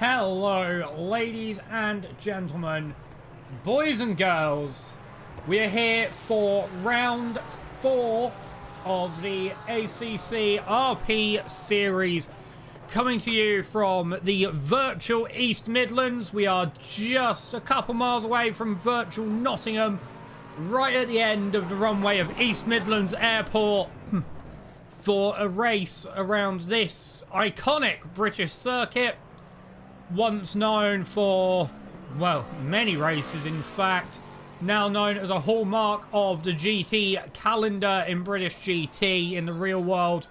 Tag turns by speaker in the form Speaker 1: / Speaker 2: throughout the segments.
Speaker 1: Hello, ladies and gentlemen, boys and girls. We are here for round 4 of the ACC RP series, coming to you from the virtual East Midlands. We are just a couple miles away from virtual Nottingham, right at the end of the runway of East Midlands Airport, for a race around this iconic British circuit, once known for, well, many races in fact, now known as a hallmark of the GT calendar in British GT in the real world,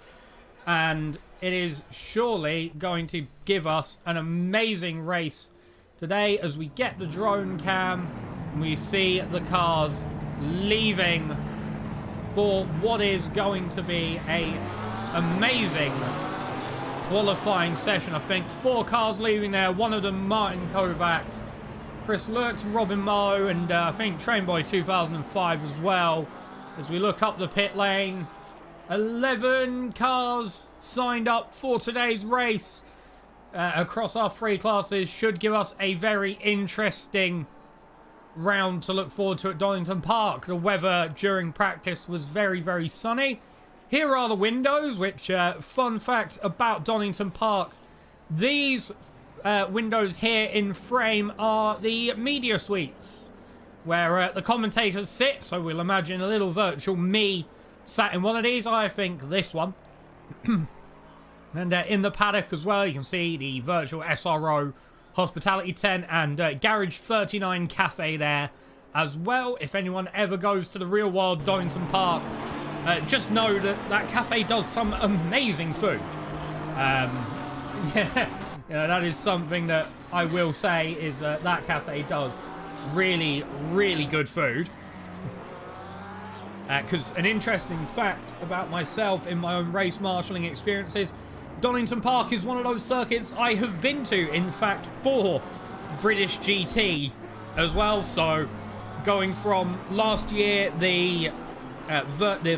Speaker 1: and it is surely going to give us an amazing race today as we get the drone cam and we see the cars leaving for what is going to be a amazing qualifying session. I think 4 cars leaving there, one of them Martin Kovacs, Chris Lurks, Robin Moe, and I think Trainboy 2005 as well. As we look up the pit lane, 11 cars signed up for today's race across our 3 classes. Should give us a very interesting round to look forward to at Donnington Park. The weather during practice was very, very sunny. Here are the windows, which, fun fact about Donnington Park, these windows here in frame are the media suites, where the commentators sit, so we'll imagine a little virtual me sat in one of these. I think this one. And in the paddock as well, you can see the virtual SRO Hospitality Tent and Garage 39 Cafe there as well. If anyone ever goes to the real world Donnington Park, just know that that cafe does some amazing food. Yeah, you know, that is something that I will say is that cafe does really, really good food. Because an interesting fact about myself in my own race marshalling experiences, Donnington Park is one of those circuits I have been to, in fact, for British GT as well. So going from last year, the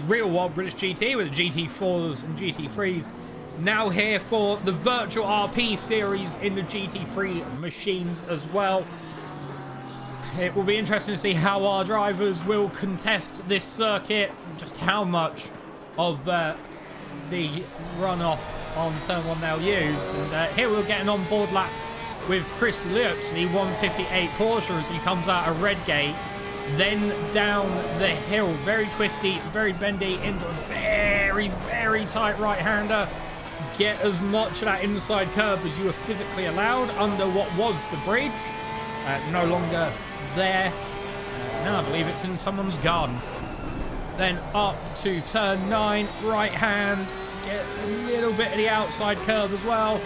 Speaker 1: real world British GT with the GT4s and GT3s, now here for the virtual RP series in the GT3 machines as well. It will be interesting to see how our drivers will contest this circuit, just how much of the runoff on turn 1 they'll use. And here we're getting on board lap with Chris Lutz, the 158 Porsche, as he comes out of Redgate, then down the hill, very twisty, very bendy, into a very, very tight right-hander. Get as much of that inside curb as you were physically allowed under what was the bridge. No longer there. Now I believe it's in someone's garden. Then up to turn 9, right hand, get a little bit of the outside curve as well.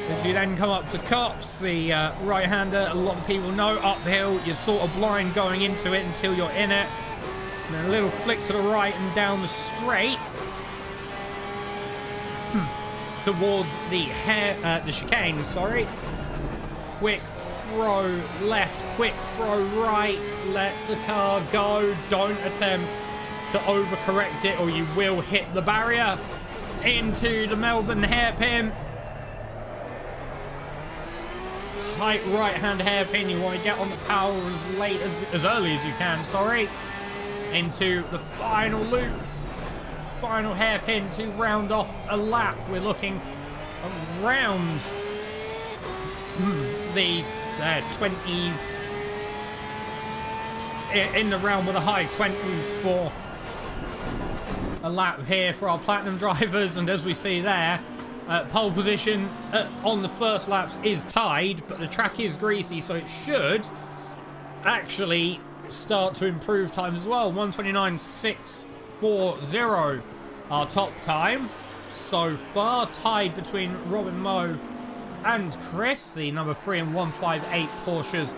Speaker 1: As you then come up to Cops, the right-hander, a lot of people know, uphill, you're sort of blind going into it until you're in it. And then a little flick to the right and down the straight towards the chicane, sorry. Quick throw left, quick throw right, let the car go, don't attempt to overcorrect it or you will hit the barrier. Into the Melbourne hairpin. Tight right-hand hairpin, you want to get on the power as early as you can, sorry. Into the final loop. Final hairpin to round off a lap. We're looking around the 20s, in the realm of the high 20s for a lap here for our platinum drivers. And as we see there, pole position on the first laps is tied, but the track is greasy, so it should actually start to improve times as well. 1:29.640 our top time so far, tied between Robin Moe and Chris, the number 3 and 158 Porsches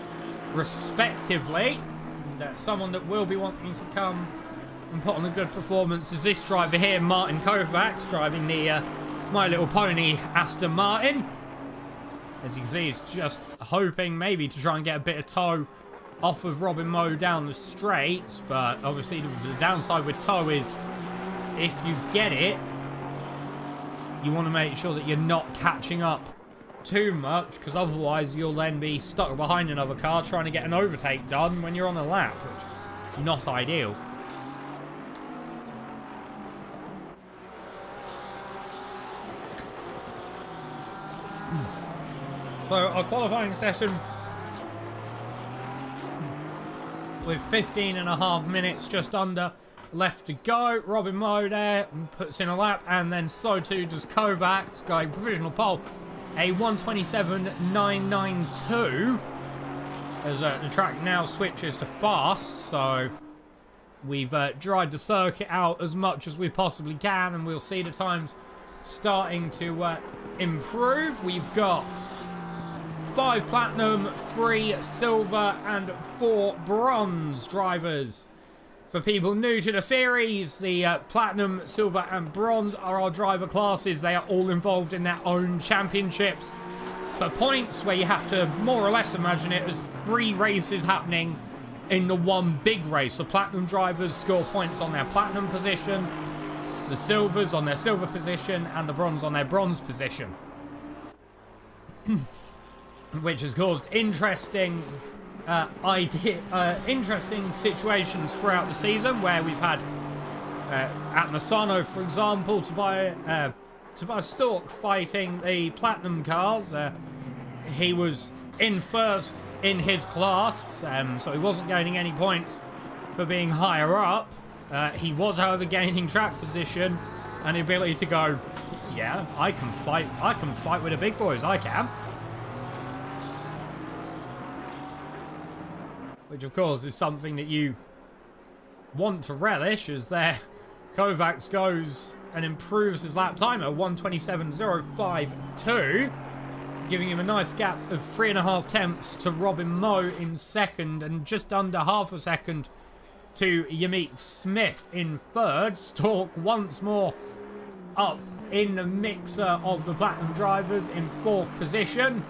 Speaker 1: respectively. And someone that will be wanting to come and put on a good performance is this driver here, Martin Kovacs, driving the My Little Pony Aston Martin. As you can see, he's just hoping maybe to try and get a bit of toe off of Robin Moe down the straights, but obviously the downside with toe is if you get it, you want to make sure that you're not catching up too much, because otherwise you'll then be stuck behind another car trying to get an overtake done when you're on a lap, which is not ideal. So our qualifying session, with 15.5 minutes just under left to go. Robin Moe there puts in a lap, and then so too does Kovacs, going provisional pole, a 1:27.992, as the track now switches to fast. So we've dried the circuit out as much as we possibly can, and we'll see the times starting to improve. We've got 5 platinum, 3 silver, and 4 bronze drivers. For people new to the series, the platinum, silver, and bronze are our driver classes. They are all involved in their own championships. For points, where you have to more or less imagine it as 3 races happening in the one big race. The platinum drivers score points on their platinum position, the silvers on their silver position, and the bronze on their bronze position. Which has caused interesting interesting situations throughout the season, where we've had at Misano, for example, Tobias Stork fighting the platinum cars. He was in first in his class, so he wasn't gaining any points for being higher up. He was, however, gaining track position and the ability to go, yeah, I can fight with the big boys, I can. Which, of course, is something that you want to relish, as there Kovacs goes and improves his lap time at 1:27.052, giving him a nice gap of 3.5 tenths to Robin Moe in second, and just under half a second to Yamik Smith in third. Stork once more up in the mixer of the platinum drivers in 4th position.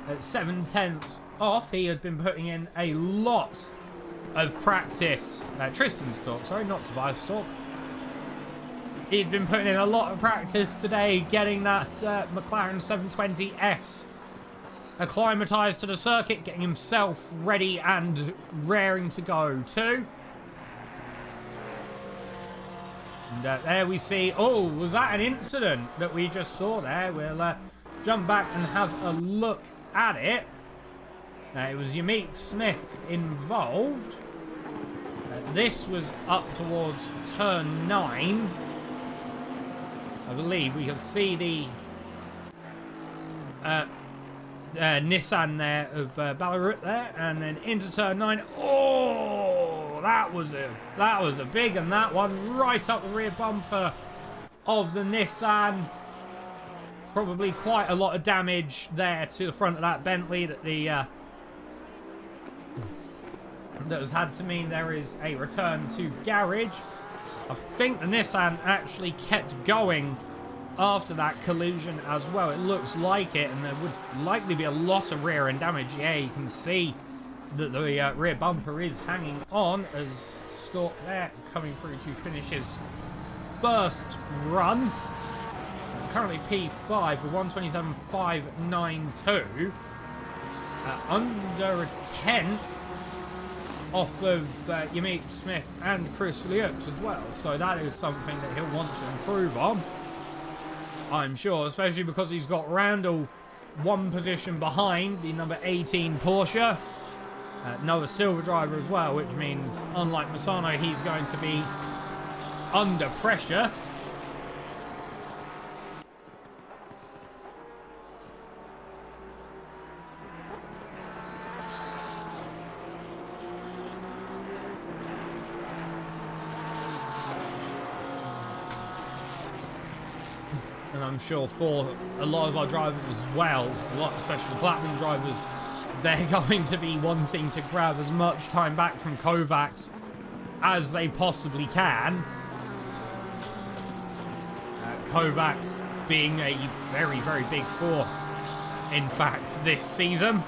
Speaker 1: At 7 tenths off, he had been putting in a lot of practice. Tristan Stork, sorry, not Tobias Stork. He'd been putting in a lot of practice today, getting that McLaren 720S acclimatised to the circuit, getting himself ready and raring to go too. And there we see, oh, was that an incident that we just saw there? We'll jump back and have a look at it. It was Yamik Smith involved. This was up towards turn 9. I believe we can see the Nissan there of Ballarat there, and then into turn 9. Oh, that was a big one, that one, right up the rear bumper of the Nissan. Probably quite a lot of damage there to the front of that Bentley that that has had to mean there is a return to garage. I think the Nissan actually kept going after that collision as well. It looks like it, and there would likely be a lot of rear end damage. Yeah, you can see that the rear bumper is hanging on as Stork there coming through to finish his first run. Currently P5 with 1:27.592. Under a tenth off of Yamik Smith and Chris Liut as well. So that is something that he'll want to improve on, I'm sure, especially because he's got Randall one position behind the number 18 Porsche. Another silver driver as well, which means, unlike Misano, he's going to be under pressure. And I'm sure for a lot of our drivers as well, especially the platinum drivers, they're going to be wanting to grab as much time back from Kovacs as they possibly can. Kovacs being a very, very big force, in fact, this season.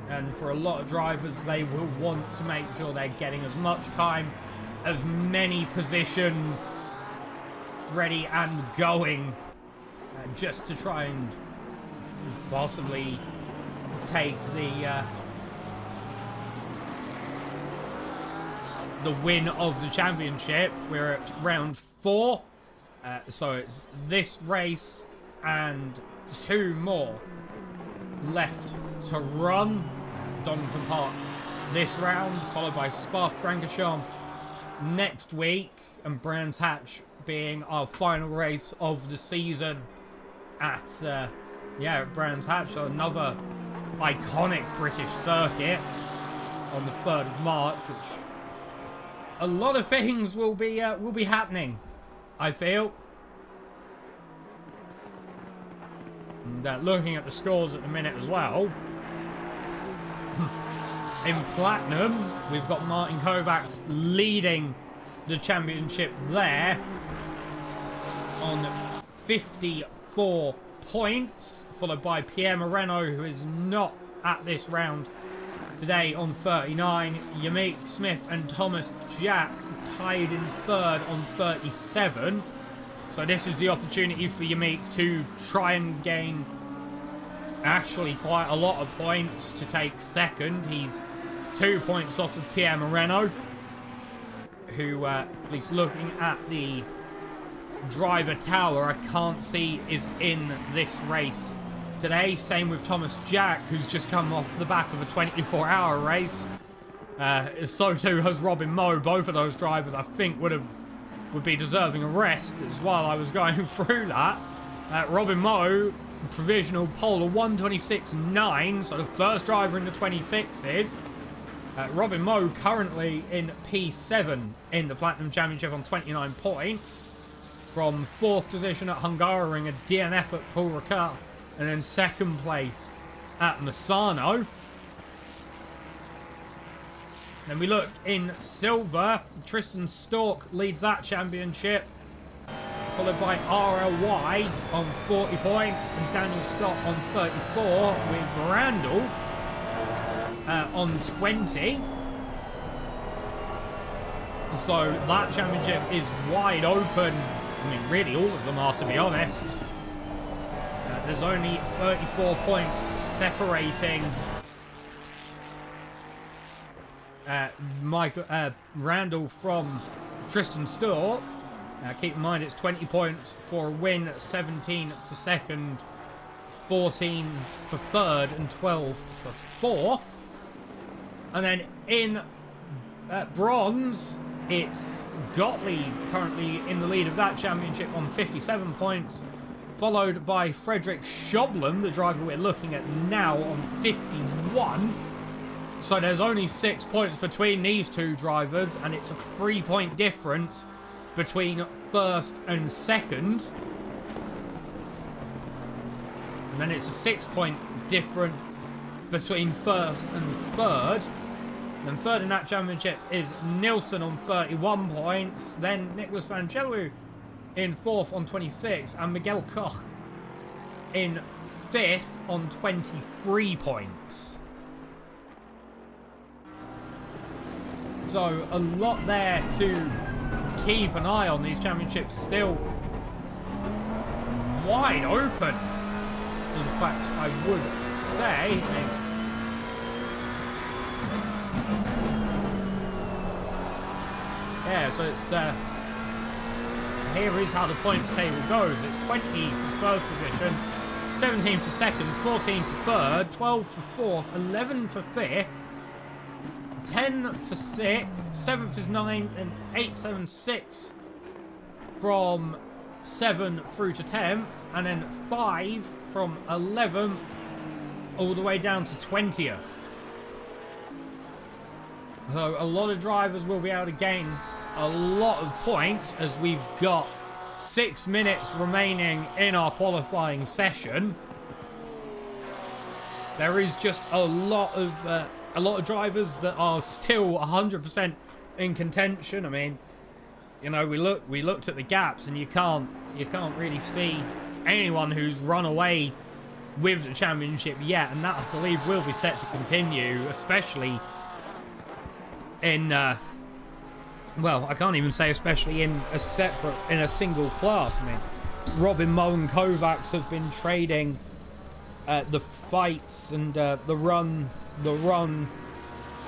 Speaker 1: And for a lot of drivers, they will want to make sure they're getting as much time, as many positions ready and going just to try and possibly take the win of the championship. We're at round 4, so it's this race and 2 more left to run. Donnington Park this round, followed by Spa-Francorchamps next week, and Brands Hatch being our final race of the season at Brands Hatch. So another iconic British circuit on the 3rd of March, which a lot of things will be happening, I feel. And looking at the scores at the minute as well, in Platinum, we've got Martin Kovacs leading the championship there on 54 points, followed by Pierre Moreno, who is not at this round today, on 39. Yamik Smith and Thomas Jack tied in 3rd on 37. So this is the opportunity for Yamik to try and gain actually quite a lot of points to take 2nd. He's 2 points off of Pierre Moreno, who, at least looking at the driver tower, I can't see is in this race today. Same with Thomas Jack, who's just come off the back of a 24-hour race. So too has Robin Moe. Both of those drivers, I think, would be deserving a rest as while I was going through that. Robin Moe, provisional pole of 1:26.9, so the first driver in the 26s. Robin Moe currently in P7 in the Platinum Championship on 29 points. From 4th position at Hungaroring, a DNF at Paul Ricard, and then 2nd place at Misano. Then we look in silver. Tristan Stork leads that championship, followed by RLY on 40 points and Daniel Scott on 34, with Randall on 20. So that championship is wide open. I mean, really all of them are, to be honest. There's only 34 points separating Randall from Tristan Stork. Keep in mind it's 20 points for a win, 17 for 2nd, 14 for 3rd, and 12 for 4th. And then in bronze, it's Gottlieb currently in the lead of that championship on 57 points, followed by Frederick Schoblam, the driver we're looking at now, on 51. So there's only 6 points between these two drivers, and it's a 3-point difference between 1st and 2nd. And then it's a 6-point difference between 1st and 3rd. And then 3rd in that championship is Nilsson on 31 points. Then Nicholas Van Gelu in 4th on 26. And Miguel Koch in 5th on 23 points. So a lot there to keep an eye on. These championships still wide open. In fact, I would say. Yeah, so it's here is how the points table goes. It's 20 for 1st position, 17 for 2nd, 14 for 3rd, 12 for 4th, 11 for 5th, 10 for 6th, 7th is 9, and 8, 7, 6 from 7 through to 10th, and then 5 from 11th all the way down to 20th. So a lot of drivers will be able to gain a lot of points, as we've got 6 minutes remaining in our qualifying session. There is just a lot of drivers that are still 100% in contention. I mean, you know, we looked at the gaps, and you can't really see anyone who's run away with the championship yet, and that, I believe, will be set to continue, especially in well, I can't even say especially in a single class. I mean, Robin Mullen Kovacs have been trading the fights and the run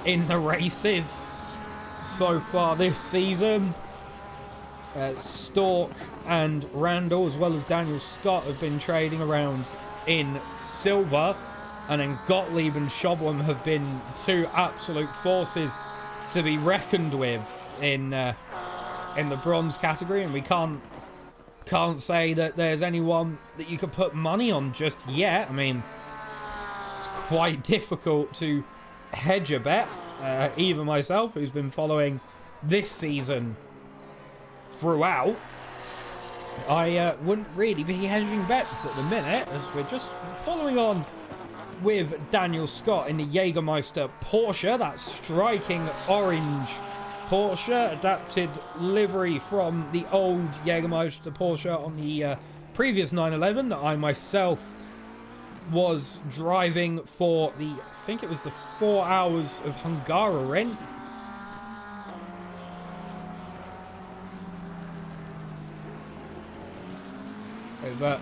Speaker 1: in the races so far this season. Stork and Randall, as well as Daniel Scott, have been trading around in silver, and then Gottlieb and Schoblam have been two absolute forces to be reckoned with in the bronze category, and we can't say that there's anyone that you could put money on just yet. I mean, it's quite difficult to hedge a bet. Even myself, who's been following this season throughout, I wouldn't really be hedging bets at the minute, as we're just following on with Daniel Scott in the Jägermeister Porsche, that striking orange Porsche, adapted livery from the old Jägermeister Porsche on the previous 911 that I myself was driving for the, I think it was the 4 hours of Hungaroring. With a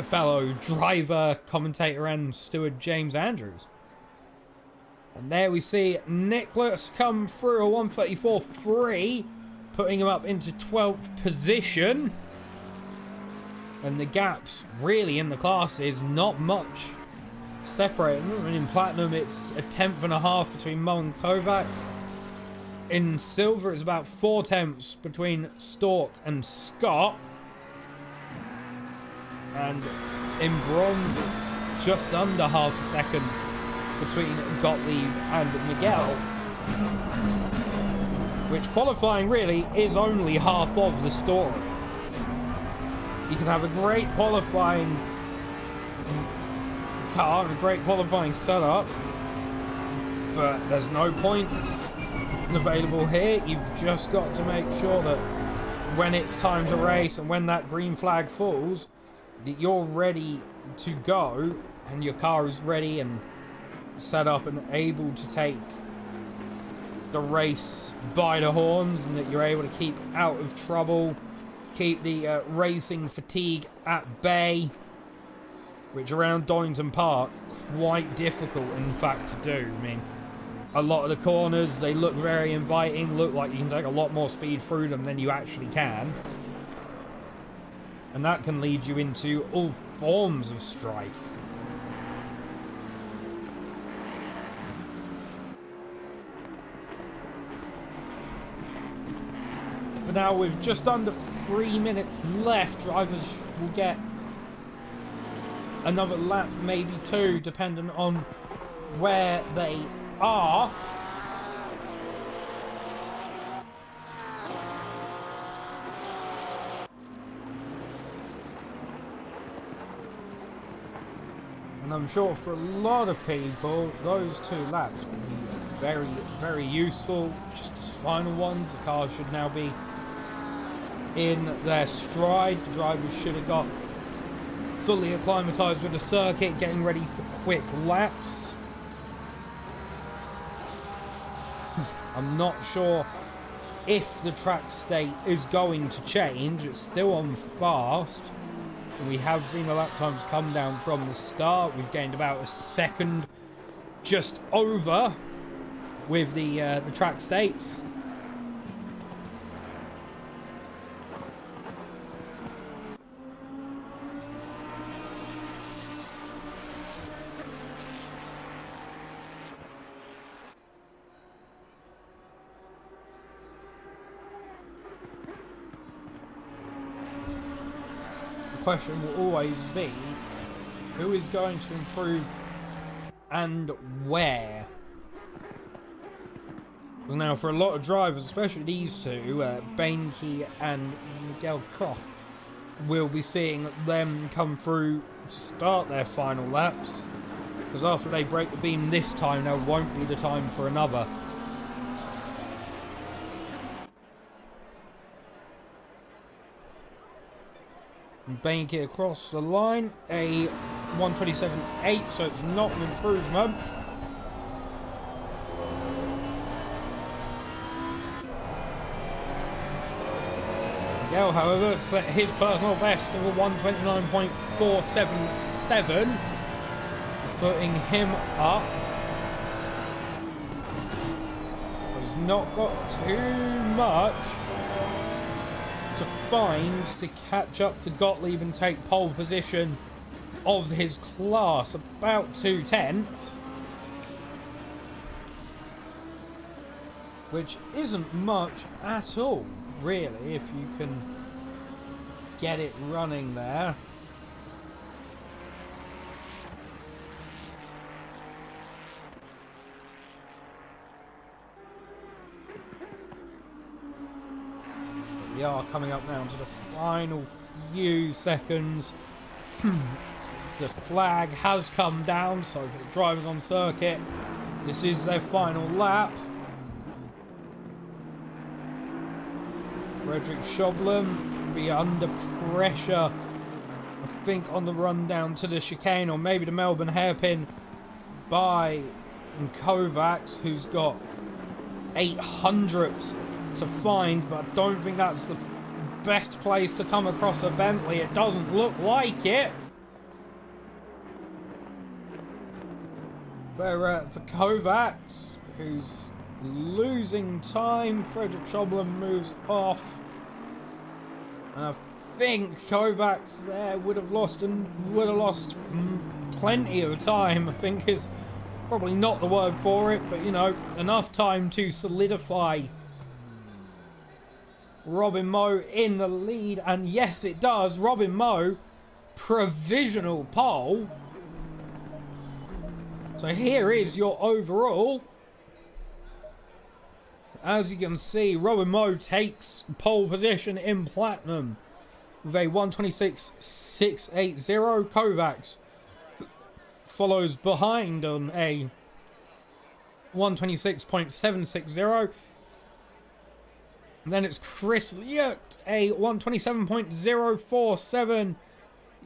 Speaker 1: fellow driver, commentator and steward, James Andrews. And there we see Nicholas come through a 134.3, putting him up into 12th position. And the gaps really in the class is not much separating them. And in platinum, it's a 10.5 between Mullen Kovacs. In silver, it's about 4 tenths between Stork and Scott. And in bronze, it's just under half a second between Gottlieb and Miguel, which qualifying really is only half of the story. You can have a great qualifying car, a great qualifying setup, but there's no points available here. You've just got to make sure that when it's time to race and when that green flag falls, that you're ready to go and your car is ready and set up and able to take the race by the horns, and that you're able to keep out of trouble, keep the racing fatigue at bay, which around Donnington Park, quite difficult in fact to do. I mean, a lot of the corners, they look very inviting, look like you can take a lot more speed through them than you actually can. And that can lead you into all forms of strife. But now with just under 3 minutes left, drivers will get another lap, maybe 2, depending on where they are. And I'm sure for a lot of people, those 2 laps will be very, very useful. Just as final ones, the car should now be in their stride. The drivers should have got fully acclimatized with the circuit, getting ready for quick laps. I'm not sure if the track state is going to change. It's still on fast. And we have seen the lap times come down from the start. We've gained about a second just over with the track states. Question will always be, who is going to improve and where? Now, for a lot of drivers, especially these two, Bainke and Miguel Koch, we'll be seeing them come through to start their final laps, because after they break the beam this time, there won't be the time for another. Bainke across the line, a 127.8, so it's not an improvement. Miguel, however, set his personal best of a 129.477, putting him up. He's not got too much to find to catch up to Gottlieb and take pole position of his class, about 2/10, which isn't much at all, really, if you can get it running there. We are coming up now to the final few seconds. The flag has come down, so for the drivers on circuit, this is their final lap. Frederick Schoblem be under pressure, I think, on the run down to the chicane, or maybe the Melbourne hairpin, by Kovacs, who's got 800ths to find, but I don't think that's the best place to come across a Bentley. It doesn't look like it. But for Kovacs, who's losing time, Frederick Schoblem moves off. And I think Kovacs there would have lost plenty of time, I think is probably not the word for it, but you know, enough time to solidify Robin Moe in the lead. And yes, it does. Robin Moe, provisional pole. So here is your overall. As you can see, Robin Moe takes pole position in platinum with a 126.680. Kovacs follows behind on a 126.760. And then it's Chris Liert, a 127.047.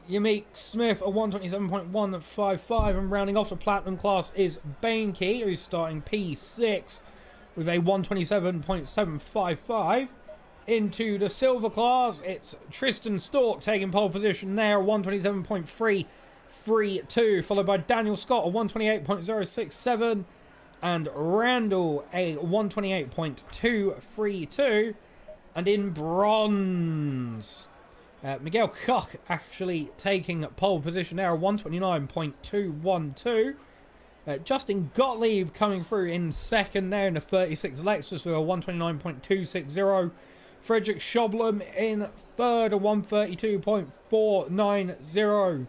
Speaker 1: Yamik Smith, a 127.155. And rounding off the platinum class is Bainke, who's starting P6 with a 127.755. Into the silver class, it's Tristan Stork taking pole position there, 127.332, followed by Daniel Scott, a 128.067, and Randall, a 128.232. And in bronze, Miguel Koch actually taking pole position there, a 129.212. Justin Gottlieb coming through in second there in the 36 Lexus with a 129.260. Frederick Schoblem in third, a 132.490.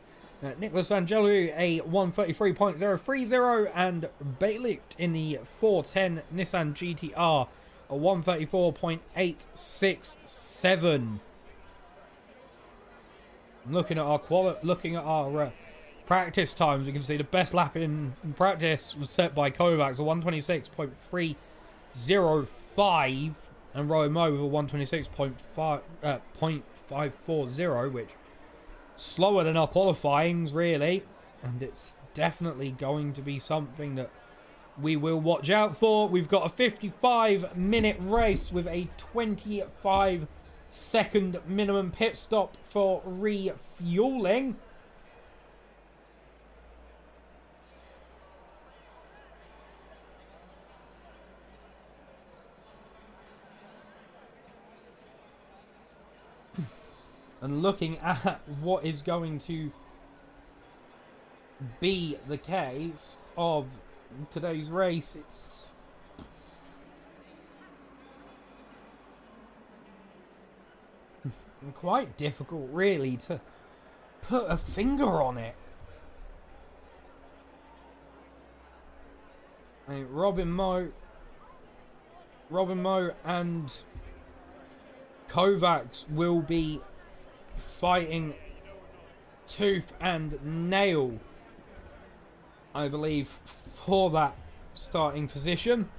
Speaker 1: Nicholas Vangelo, a 133.030. And Bailick in the 410 Nissan GTR, a 134.867. Looking at our practice times, we can see the best lap in practice was set by Kovacs, a 126.305, and Robin Moe with a 126.540, which slower than our qualifyings, really. And it's definitely going to be something that we will watch out for. We've got a 55-minute race with a 25-second minimum pit stop for refueling. And looking at what is going to be the case of today's race, it's quite difficult, really, to put a finger on it. I mean, Robin Moe and Kovacs will be fighting tooth and nail, I believe, for that starting position.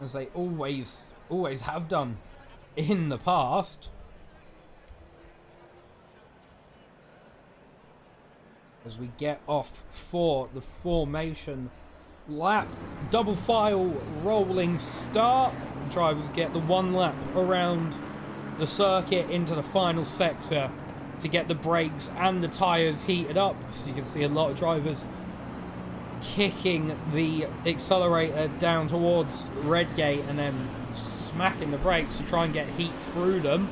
Speaker 1: As they always have done in the past. as we get off for the formation lap. Double file rolling start. Drivers get the 1 lap around the circuit into the final sector to get the brakes and the tyres heated up. So you can see a lot of drivers kicking the accelerator down towards Redgate and then smacking the brakes to try and get heat through them.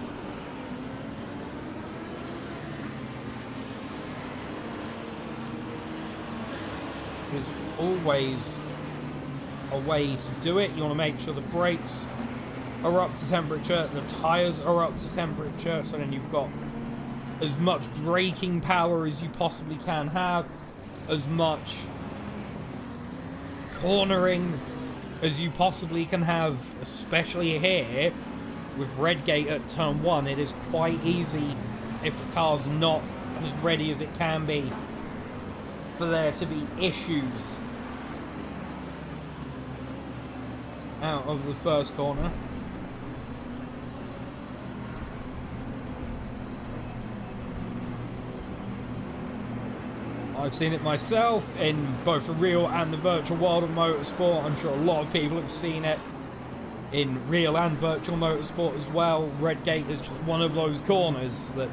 Speaker 1: There's always a way to do it. You want to make sure the brakes are up to temperature, the tyres are up to temperature, so then you've got as much braking power as you possibly can have, as much cornering as you possibly can have, especially here with Redgate at turn 1. It is quite easy, if the car's not as ready as it can be, for there to be issues out of the first corner. I've seen it myself in both the real and the virtual world of motorsport. I'm sure a lot of people have seen it in real and virtual motorsport as well. Redgate is just one of those corners that,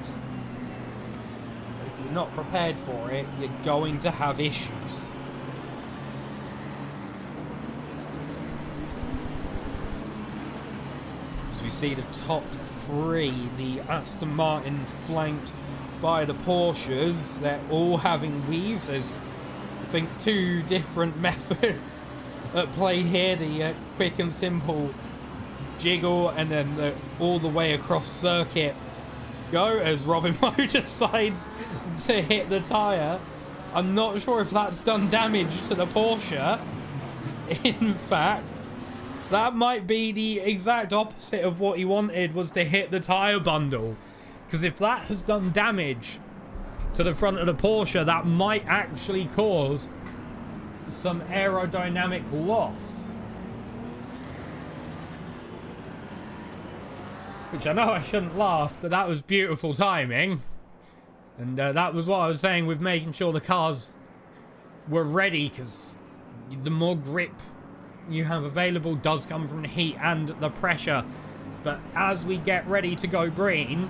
Speaker 1: if you're not prepared for it, you're going to have issues. As we see the top 3, the Aston Martin flanked by the Porsches. They're all having weaves. There's, I think, 2 different methods at play here. The quick and simple jiggle, and then the all the way across circuit go as Robin Moe decides to hit the tyre. I'm not sure if that's done damage to the Porsche. In fact, that might be the exact opposite of what he wanted, was to hit the tyre bundle. Because if that has done damage to the front of the Porsche, that might actually cause some aerodynamic loss. Which I know I shouldn't laugh, but that was beautiful timing. And that was what I was saying with making sure the cars were ready, because the more grip you have available does come from the heat and the pressure. But as we get ready to go green,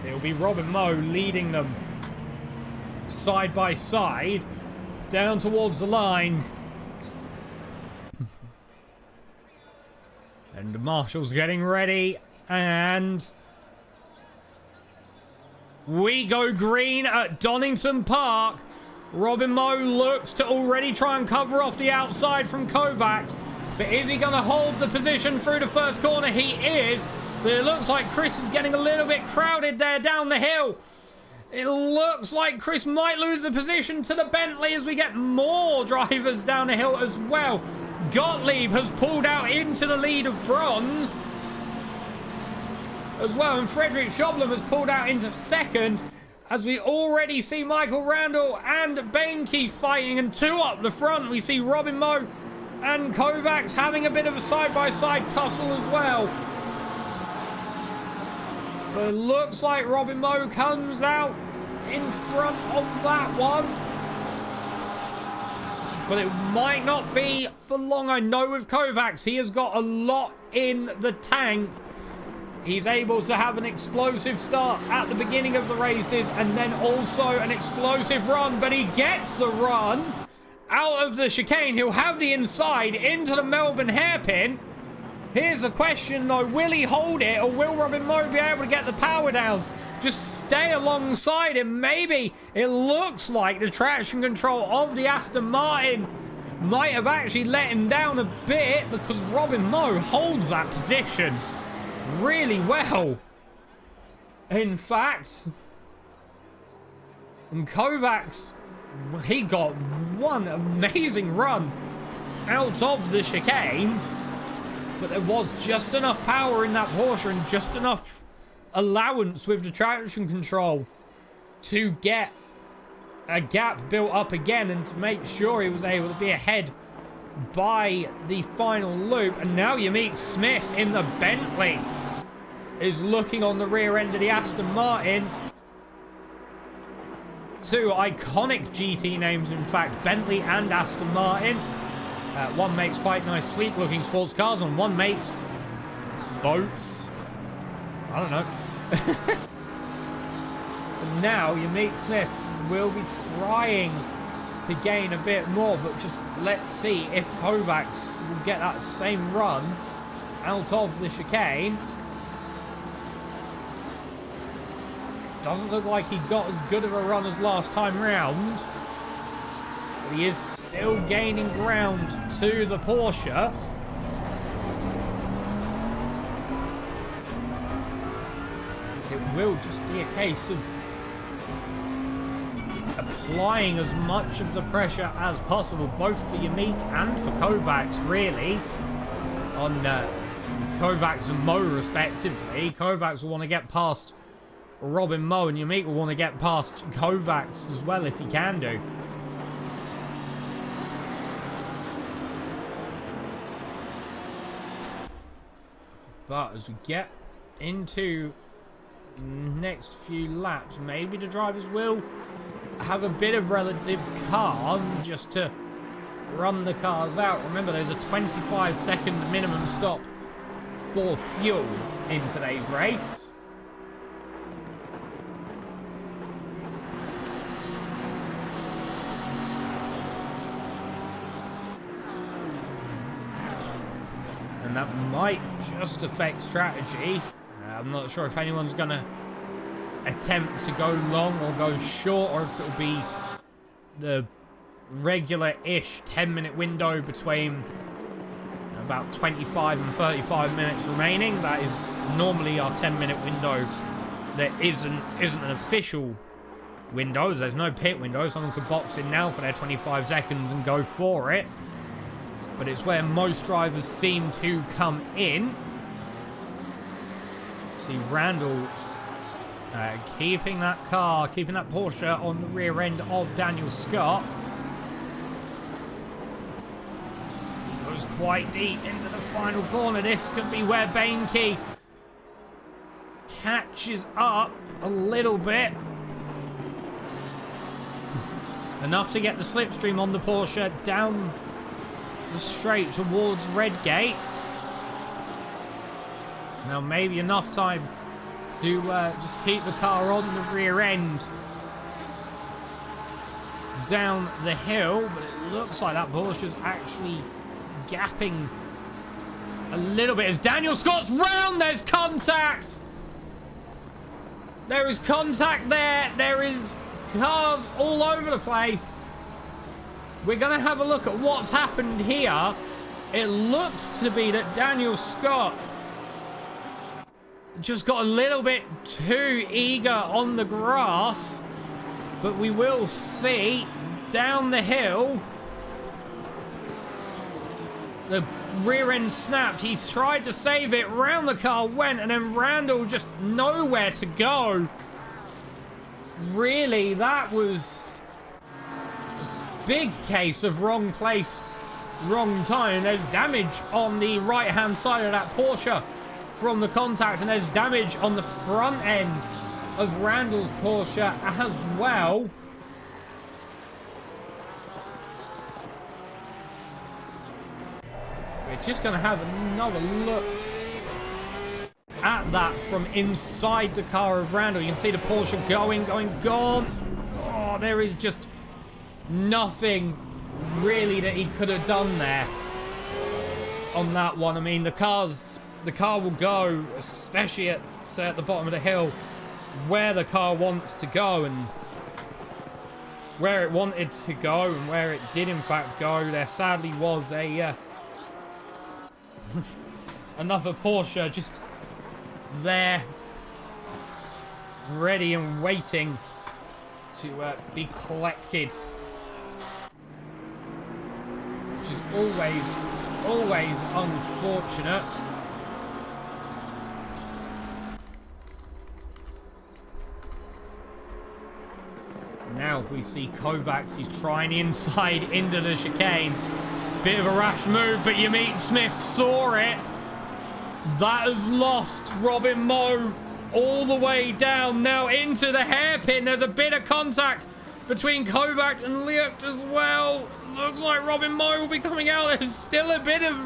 Speaker 1: it'll be Robin Moe leading them side by side down towards the line. And the marshal's getting ready, and we go green at Donnington Park. Robin Moe looks to already try and cover off the outside from Kovacs, but is he going to hold the position through the first corner? He is. But it looks like Chris is getting a little bit crowded there down the hill. It looks like Chris might lose the position to the Bentley as we get more drivers down the hill as well. Gottlieb has pulled out into the lead of bronze as well. And Frederick Schoblem has pulled out into second, as we already see Michael Randall and Bainke fighting. And 2 up the front, we see Robin Moe and Kovacs having a bit of a side-by-side tussle as well. But it looks like Robin Moe comes out in front of that one. But it might not be for long. I know with Kovacs, he has got a lot in the tank. He's able to have an explosive start at the beginning of the races and then also an explosive run. But he gets the run out of the chicane. He'll have the inside into the Melbourne hairpin. Here's a question though, will he hold it, or will Robin Moe be able to get the power down? Just stay alongside him, maybe. It looks like the traction control of the Aston Martin might have actually let him down a bit, because Robin Moe holds that position really well. In fact, and Kovacs, he got one amazing run out of the chicane. But there was just enough power in that Porsche and just enough allowance with the traction control to get a gap built up again and to make sure he was able to be ahead by the final loop. And now Yamik Smith in the Bentley is looking on the rear end of the Aston Martin Two iconic GT names, in fact, Bentley and Aston Martin. One makes quite nice, sleek-looking sports cars, and one makes boats. I don't know. And now, your Meek Smith will be trying to gain a bit more, but just let's see if Kovacs will get that same run out of the chicane. Doesn't look like he got as good of a run as last time round. But he is still gaining ground to the Porsche. It will just be a case of applying as much of the pressure as possible, both for Yamik and for Kovacs, really, on Kovacs and Mo respectively. Kovacs will want to get past Robin Mo, and Yamik will want to get past Kovacs as well if he can do. But as we get into next few laps, maybe the drivers will have a bit of relative calm just to run the cars out. Remember, there's a 25-second minimum stop for fuel in today's race. And that might just affect strategy. I'm not sure if anyone's going to attempt to go long or go short, or if it'll be the regular-ish 10-minute window between about 25 and 35 minutes remaining. That is normally our 10-minute window. There isn't an official window. There's no pit window. Someone could box in now for their 25 seconds and go for it. But it's where most drivers seem to come in. See Randall keeping that car, keeping that Porsche on the rear end of Daniel Scott. He goes quite deep into the final corner. This could be where Bainke catches up a little bit. Enough to get the slipstream on the Porsche down the straight towards Redgate. Now maybe enough time to just keep the car on the rear end down the hill, but it looks like that Porsche's actually gapping a little bit as Daniel Scott's round. There's contact. There is contact there. There is cars all over the place. We're going to have a look at what's happened here. It looks to be that Daniel Scott just got a little bit too eager on the grass. But we will see down the hill. The rear end snapped. He tried to save it. Round the car went. And then Randall just nowhere to go. Really, that was big case of wrong place, wrong time. There's damage on the right-hand side of that Porsche from the contact, and there's damage on the front end of Randall's Porsche as well. We're just going to have another look at that from inside the car of Randall. You can see the Porsche going, gone. Oh, there is just nothing really that he could have done there on that one. I mean, the car will go, especially at the bottom of the hill, where the car wants to go, and where it wanted to go, and where it did in fact go. There sadly was a another Porsche just there, ready and waiting to be collected. Which is always unfortunate. Now we see Kovacs. He's trying inside into the chicane. Bit of a rash move, but Yamik Smith saw it. That has lost Robin Moe all the way down now into the hairpin. There's a bit of contact between Kovacs and Liucht as well. Looks like Robin Moe will be coming out. There's still a bit of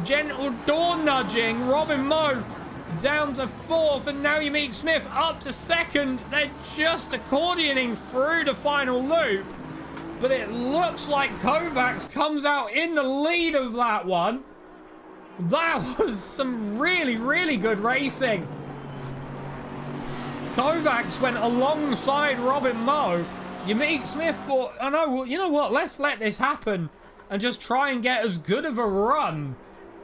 Speaker 1: gentle door nudging. Robin Moe down to 4th, and now you meet Smith up to 2nd. They're just accordioning through the final loop, but it looks like Kovacs comes out in the lead of that one. That was some really, really good racing. Kovacs went alongside Robin Moe. You meet Smith thought, oh no, you know what, let's let this happen and just try and get as good of a run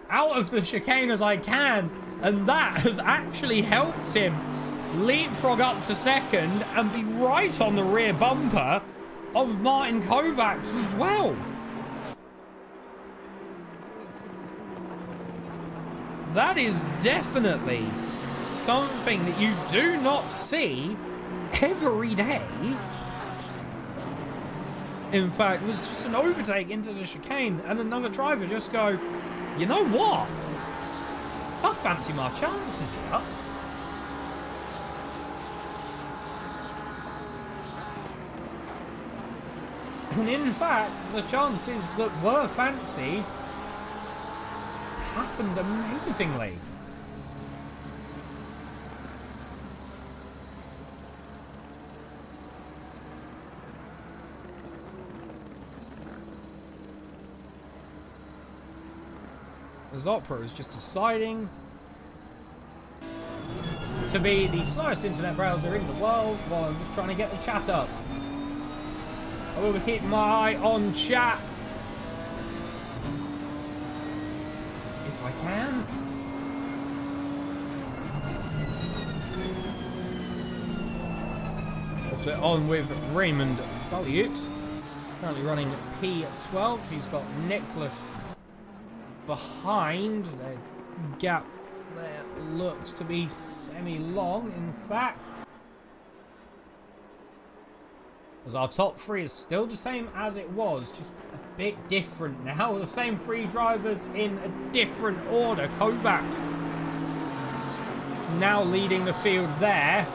Speaker 1: out of the chicane as I can. And that has actually helped him leapfrog up to 2nd and be right on the rear bumper of Martin Kovacs as well. That is definitely something that you do not see every day. In fact, it was just an overtake into the chicane and another driver just go, you know what? I fancy my chances here. And in fact, the chances that were fancied happened amazingly. As Opera is just deciding to be the slowest internet browser in the world while I'm just trying to get the chat up. I will be keeping my eye on chat if I can. What's it on with Raymond Balliot? Currently running P12. He's got Nicholas behind. The gap there looks to be semi-long, in fact. As our top 3 is still the same as it was, just a bit different now. The same 3 drivers in a different order. Kovacs now leading the field there.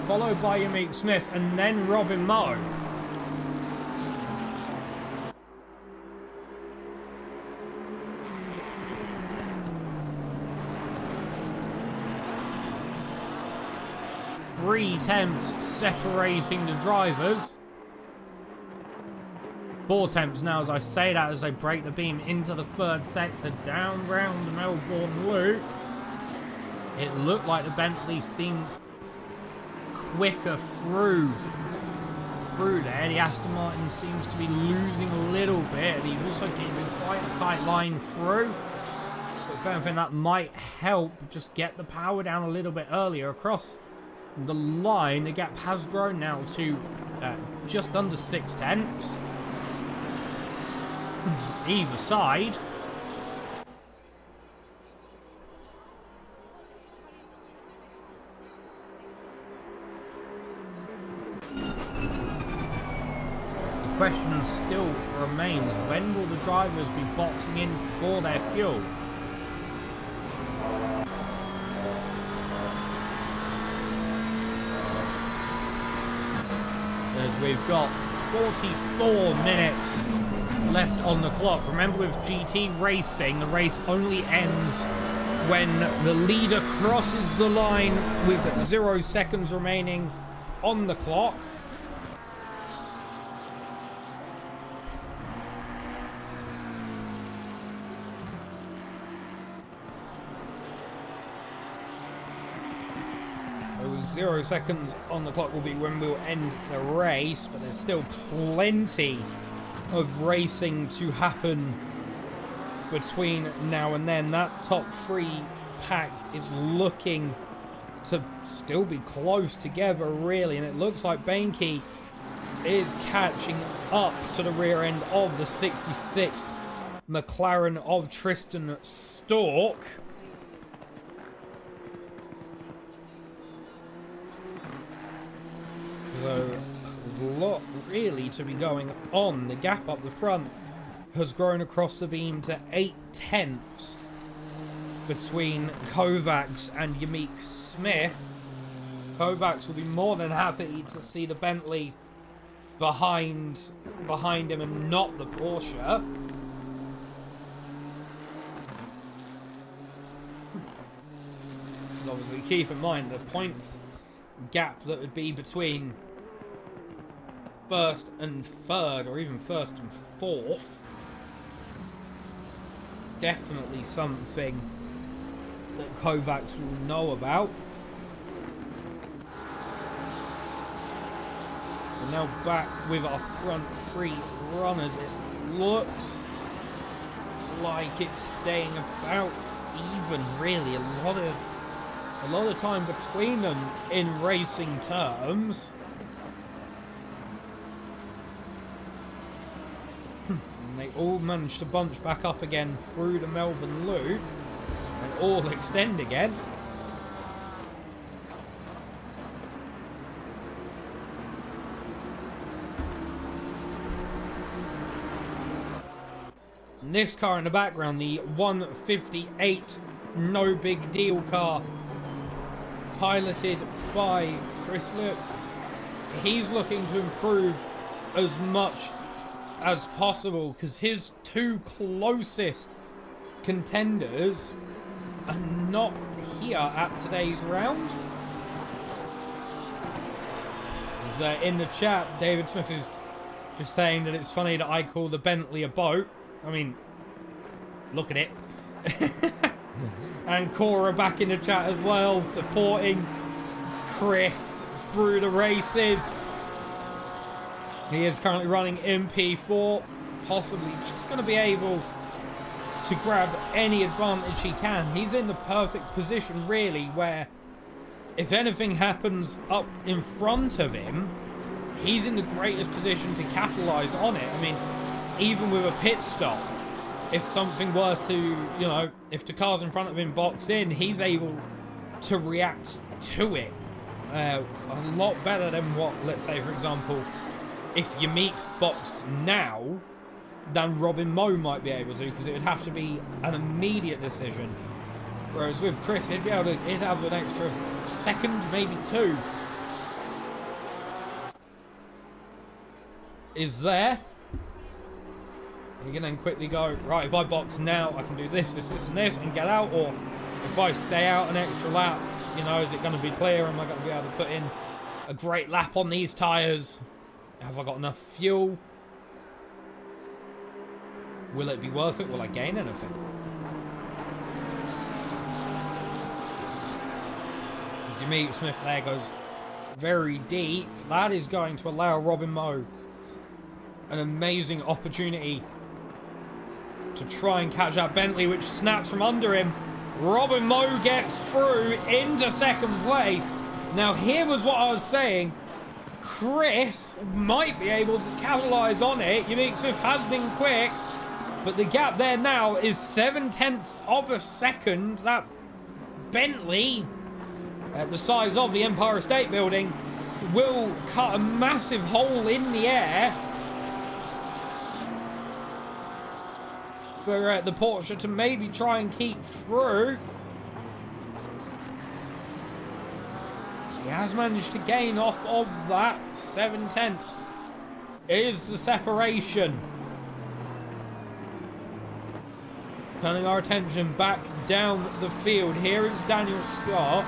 Speaker 1: Followed by Yamik Smith and then Robin Moe. Three temps separating the drivers. 4 temps now as I say that, as they break the beam into the 3rd sector down round the Melbourne loop. It looked like the Bentley seemed quicker through there. The Aston Martin seems to be losing a little bit. He's also keeping quite a tight line through. But if anything, that might help just get the power down a little bit earlier across the line. The gap has grown now to just under 0.6 either side. The question still remains, when will the drivers be boxing in for their fuel? As we've got 44 minutes left on the clock. Remember, with GT racing, the race only ends when the leader crosses the line with 0 seconds remaining on the clock. Those 0 seconds on the clock will be when we'll end the race, but there's still plenty of racing to happen between now and then. That top 3 pack is looking to still be close together, really, and it looks like Bainke is catching up to the rear end of the 66 McLaren of Tristan Stork. So, a lot really to be going on. The gap up the front has grown across the beam to 0.8 between Kovacs and Yamik Smith. Kovacs will be more than happy to see the Bentley behind him and not the Porsche. Obviously, keep in mind the points gap that would be between first and third, or even first and fourth. Definitely something that Kovacs will know about. We're now back with our front three runners. It looks like it's staying about even, really. A lot of time between them in racing terms. And they all managed to bunch back up again through the Melbourne Loop and all extend again. And this car in the background, the 158 No Big Deal car, piloted by Chris Lux. He's looking to improve as much as possible because his two closest contenders are not here at today's round. As, in the chat, David Smith is just saying that it's funny that I call the Bentley a boat. I mean, look at it. And Cora back in the chat as well, supporting Chris through the races. He is currently running MP4, possibly just going to be able to grab any advantage he can. He's in the perfect position, really, where if anything happens up in front of him, he's in the greatest position to capitalise on it. I mean, even with a pit stop, if something were to, you know, if the cars in front of him box in, he's able to react to it a lot better than what, let's say, for example, if Yamik boxed now, than Robin Moe might be able to, because it would have to be an immediate decision. Whereas with Chris, he'd have an extra second, maybe two. Is there? You can then quickly go, right, if I box now, I can do this, this, this, and this, and get out. Or if I stay out an extra lap, you know, is it going to be clear? Am I going to be able to put in a great lap on these tyres? Have I got enough fuel? Will it be worth it? Will I gain anything? As you meet Smith there goes very deep. That is going to allow Robin Moe an amazing opportunity to try and catch that Bentley, which snaps from under him. Robin Moe gets through into second place. Now, here was what I was saying. Chris might be able to capitalise on it. Unique Smith has been quick, but the gap there now is 0.7 of a second. That Bentley, at the size of the Empire State Building, will cut a massive hole in the air for the Porsche to maybe try and keep through. He has managed to gain off of that. 0.7 is the separation. Turning our attention back down the field. Here is Daniel Scott,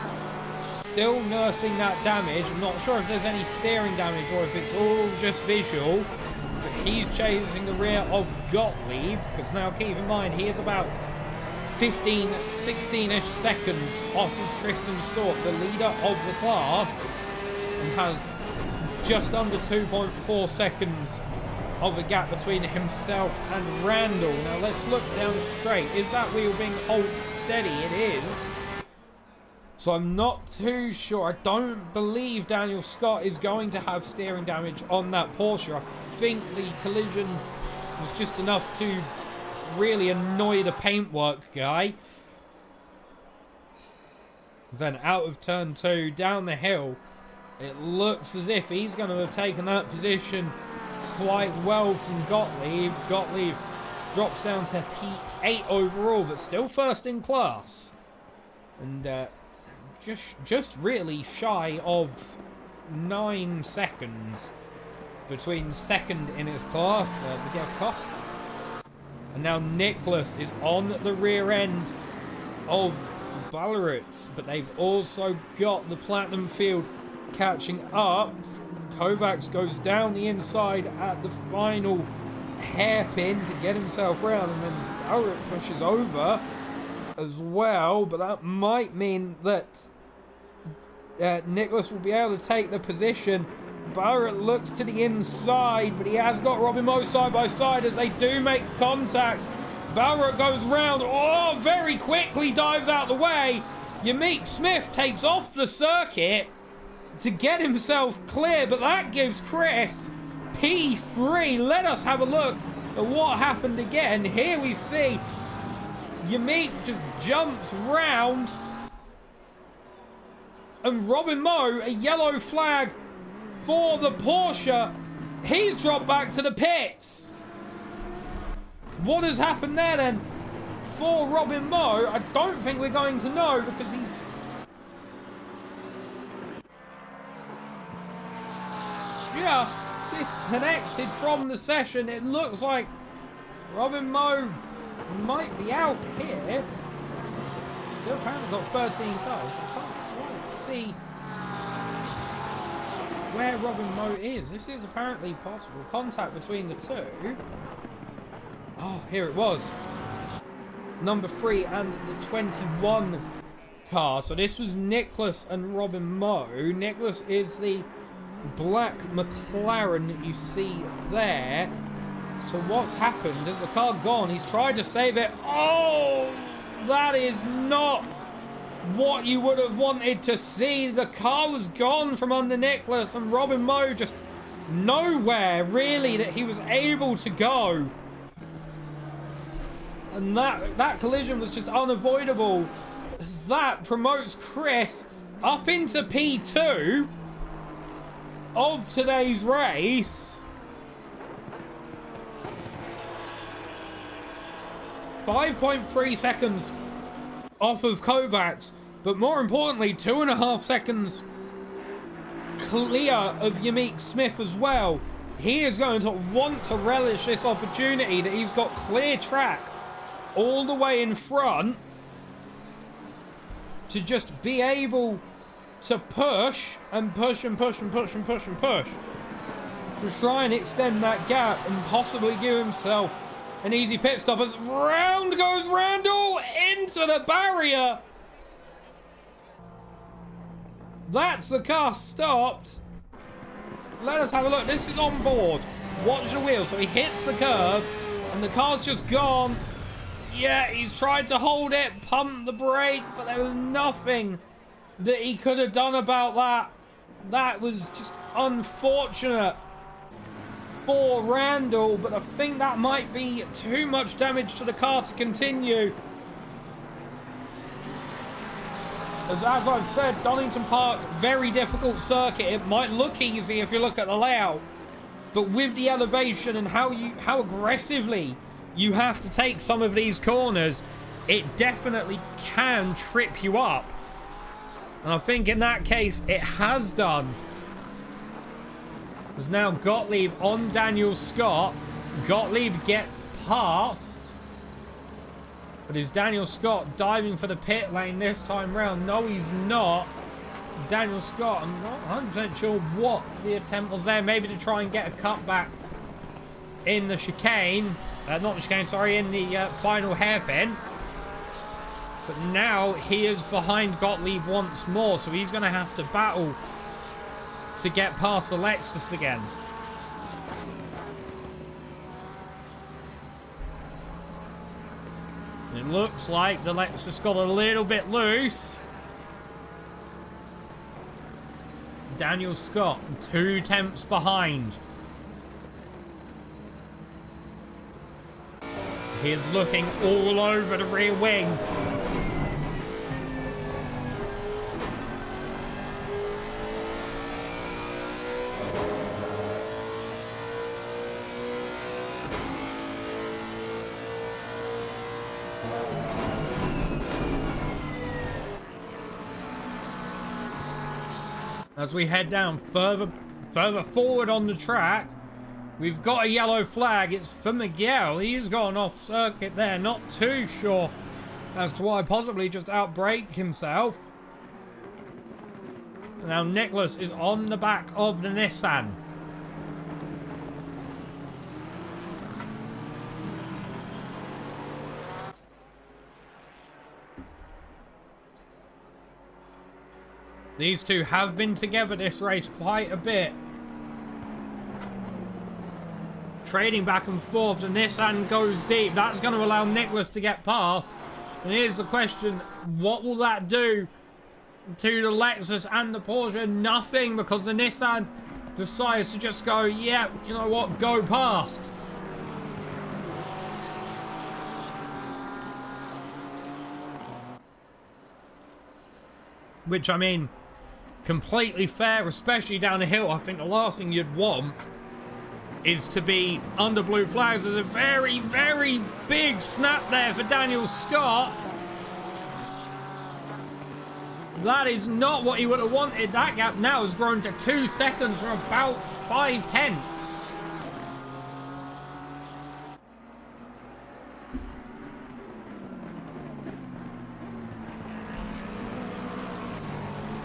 Speaker 1: still nursing that damage. I'm not sure if there's any steering damage or if it's all just visual. But he's chasing the rear of Gottlieb, because now keep in mind he is about 15, 16-ish seconds off of Tristan Stork, the leader of the class, and has just under 2.4 seconds of a gap between himself and Randall. Now let's look down straight. Is that wheel being held steady? It is. So I'm not too sure. I don't believe Daniel Scott is going to have steering damage on that Porsche. I think the collision was just enough to really annoy the paintwork guy. Then out of turn 2, down the hill, it looks as if he's going to have taken that position quite well from Gottlieb. Gottlieb drops down to P8 overall, but still first in class. And just really shy of 9 seconds between second in his class, Miguel Koch. And now Nicholas is on the rear end of Ballarat, but they've also got the Platinum Field catching up. Kovacs goes down the inside at the final hairpin to get himself round, and then Ballarat pushes over as well, but that might mean that Nicholas will be able to take the position. Ballarat looks to the inside, but he has got Robin Moe side by side as they do make contact. Ballarat goes round, very quickly dives out the way. Yamik Smith takes off the circuit to get himself clear, but that gives Chris P3. Let us have a look at what happened again. Here we see Yamik just jumps round, and Robin Moe, a yellow flag for the Porsche. He's dropped back to the pits. What has happened there then for Robin Moe? I don't think we're going to know, because he's just disconnected from the session. It looks like Robin Moe might be out here. They've apparently got 13 cars. I can't quite see where Robin Moe is. This is apparently possible contact between the two. Oh, here it was. Number 3 and the 21 car. So this was Nicholas and Robin Moe. Nicholas is the black McLaren that you see there. So what's happened? Has the car gone? He's tried to save it. Oh, that is not what you would have wanted to see. The car was gone from under Nicholas, and Robin Moe just nowhere really that he was able to go. And that collision was just unavoidable. That promotes Chris up into P2 of today's race. 5.3 seconds off of Kovacs, but more importantly, 2.5 seconds clear of Yamik Smith as well. He is going to want to relish this opportunity that he's got clear track all the way in front to just be able to push and push and push and push and push and push to try and extend that gap and possibly give himself an easy pit stop as round goes Randall into the barrier. That's the car stopped. Let us have a look. This is on board. Watch the wheel. So he hits the curb and the car's just gone. Yeah, he's tried to hold it, pump the brake, but there was nothing that he could have done about that. That was just unfortunate for Randall, but I think that might be too much damage to the car to continue. As I've said, Donnington Park, very difficult circuit. It might look easy if you look at the layout, but with the elevation and how aggressively you have to take some of these corners, it definitely can trip you up. And I think in that case, it has done. There's now Gottlieb on Daniel Scott. Gottlieb gets past. But is Daniel Scott diving for the pit lane this time round? No, he's not. Daniel Scott, I'm not 100% sure what the attempt was there. Maybe to try and get a cutback in the chicane. Not the chicane, sorry, in the final hairpin. But now he is behind Gottlieb once more, so he's going to have to battle to get past the Lexus again. It looks like the Lexus got a little bit loose. Daniel Scott, 2 tenths behind. He is looking all over the rear wing. As we head down further forward on the track, we've got a yellow flag. It's for Miguel. He's gone off circuit there. Not too sure as to why. Possibly just outbraked himself. Now Nicholas is on the back of the Nissan. These two have been together this race quite a bit. Trading back and forth. The Nissan goes deep. That's going to allow Nicholas to get past. And here's the question. What will that do to the Lexus and the Porsche? Nothing, because the Nissan decides to just go, yeah, you know what, go past. Which, I mean, completely fair, especially down the hill. I think the last thing you'd want is to be under blue flags. There's a very, very big snap there for Daniel Scott. That is not what he would have wanted. That gap now has grown to 2 seconds from about 5/10.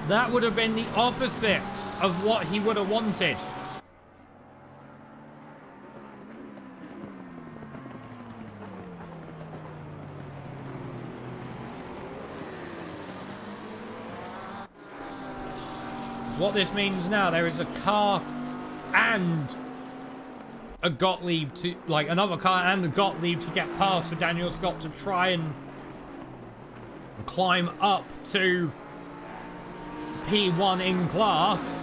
Speaker 1: That would have been the opposite of what he would have wanted. What this means now, there is a car and a Gottlieb to, like, another car and a Gottlieb to get past for Daniel Scott to try and climb up to P1 in class.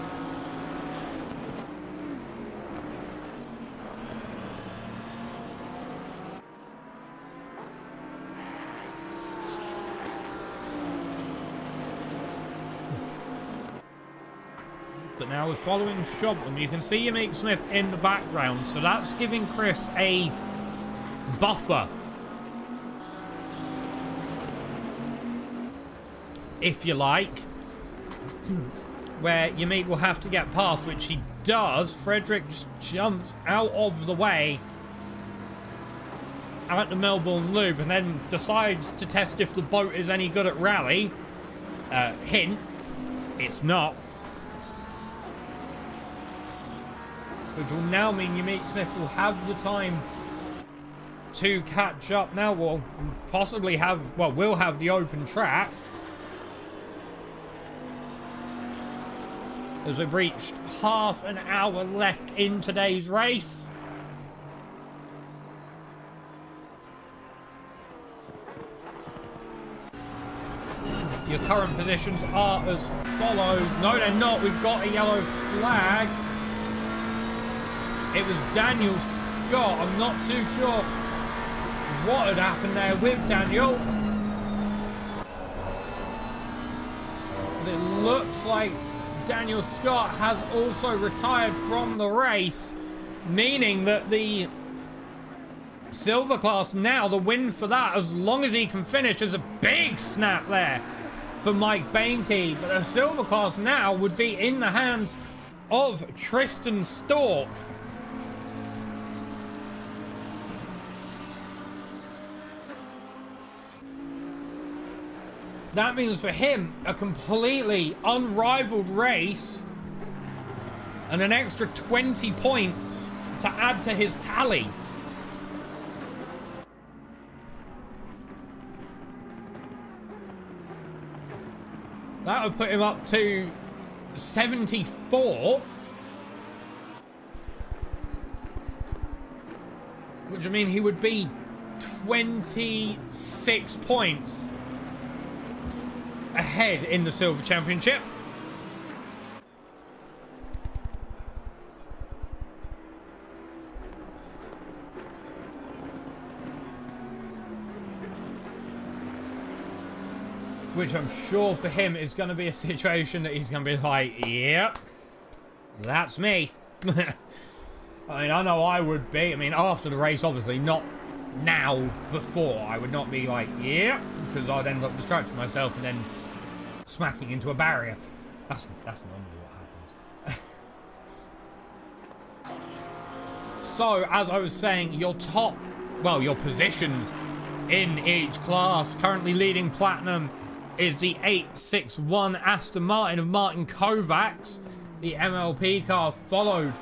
Speaker 1: But now we're following Shobham. You can see Yamik Smith in the background, so that's giving Chris a buffer, if you like, where Yamik will have to get past, which he does. Frederick just jumps out of the way at the Melbourne Loop and then decides to test if the boat is any good at rally. Hint, it's not. Which will now mean Yamik Smith will have the time to catch up. Now we'll possibly have, well, we'll have the open track. As we've reached half an hour left in today's race. Your current positions are as follows. No, they're not. We've got a yellow flag. It was Daniel Scott. I'm not too sure what had happened there with Daniel. But it looks like Daniel Scott has also retired from the race, meaning that the silver class now, the win for that, as long as he can finish, is a big snap there for Mike Bainke. But the silver class now would be in the hands of Tristan Stork. That means for him a completely unrivaled race and an extra 20 points to add to his tally. That would put him up to 74. Which would mean he would be 26 points ahead in the Silver Championship. Which I'm sure for him is going to be a situation that he's going to be like, yep, that's me. I mean, I know I would be. I mean, after the race, obviously, not now, before. I would not be like, yeah, because I'd end up distracting myself and then smacking into a barrier. That's normally what So, as I was saying, your positions in each class, currently leading Platinum, is the 861 Aston Martin of Martin Kovacs, the MLP car, followed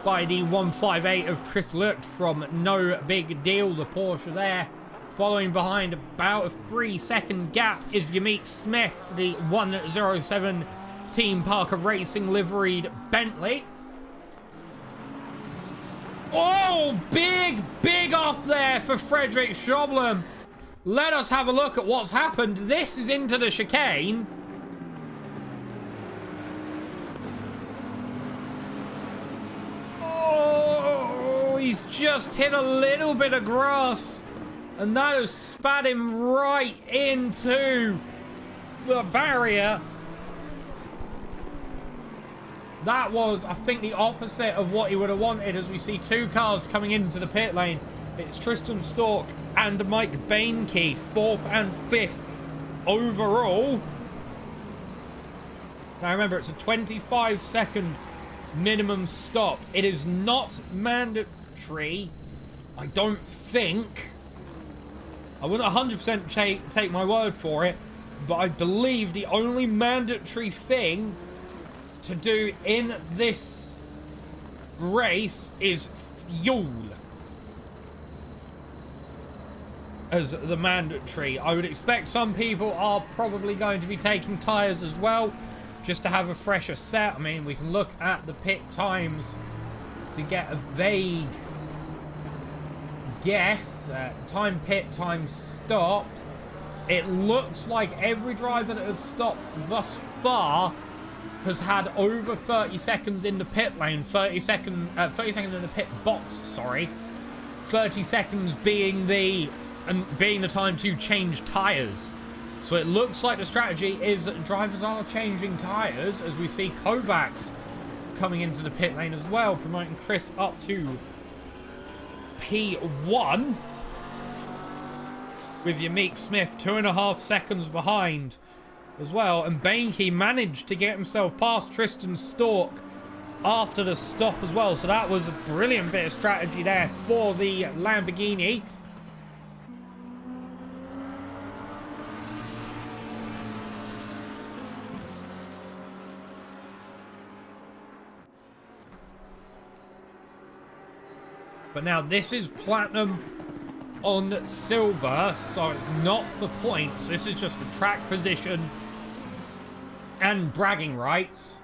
Speaker 1: by the 158 of Chris Lucht from No Big Deal, the Porsche there. Following behind about a 3-second gap is Yamik Smith, the 107 Team Parker Racing liveried Bentley. Oh, big off there for Frederick Schoblem. Let us have a look at what's happened. This is into the chicane. Oh, he's just hit a little bit of grass. And that has spat him right into the barrier. That was, I think, the opposite of what he would have wanted, as we see two cars coming into the pit lane. It's Tristan Stork and Mike Bainke, 4th and 5th overall. Now remember, it's a 25-second minimum stop. It is not mandatory, I don't think. I wouldn't 100% take my word for it, but I believe the only mandatory thing to do in this race is fuel as the mandatory. I would expect some people are probably going to be taking tyres as well, just to have a fresher set. I mean, we can look at the pit times to get a vague guess. Time pit, time stopped. It looks like every driver that has stopped thus far has had over 30 seconds in the pit lane. 30 seconds in the pit box, sorry. 30 seconds being the time to change tyres. So it looks like the strategy is that drivers are changing tyres, as we see Kovacs coming into the pit lane as well, promoting Chris up to P1, with Yamik Smith 2.5 seconds behind as well. And Bainke managed to get himself past Tristan Stork after the stop as well. So that was a brilliant bit of strategy there for the Lamborghini. But now this is Platinum on silver, so it's not for points. This is just for track position and bragging rights.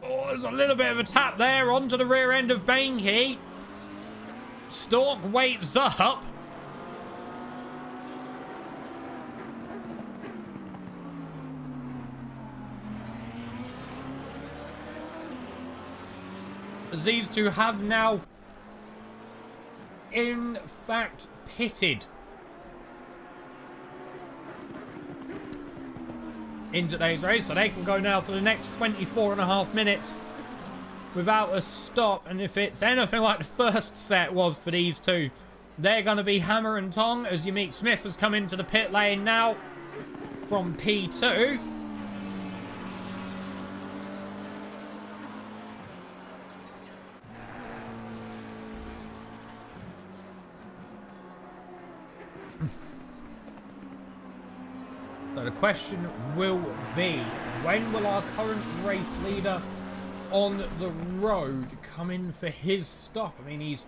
Speaker 1: Oh, there's a little bit of a tap there onto the rear end of Bainke. Stork waits up. These two have now, in fact, pitted in today's race, so they can go now for the next 24.5 minutes without a stop. And if it's anything like the first set was for these two, they're going to be hammer and tong, as Yamik Smith has come into the pit lane now from P2. So the question will be, when will our current race leader on the road come in for his stop? I mean, he's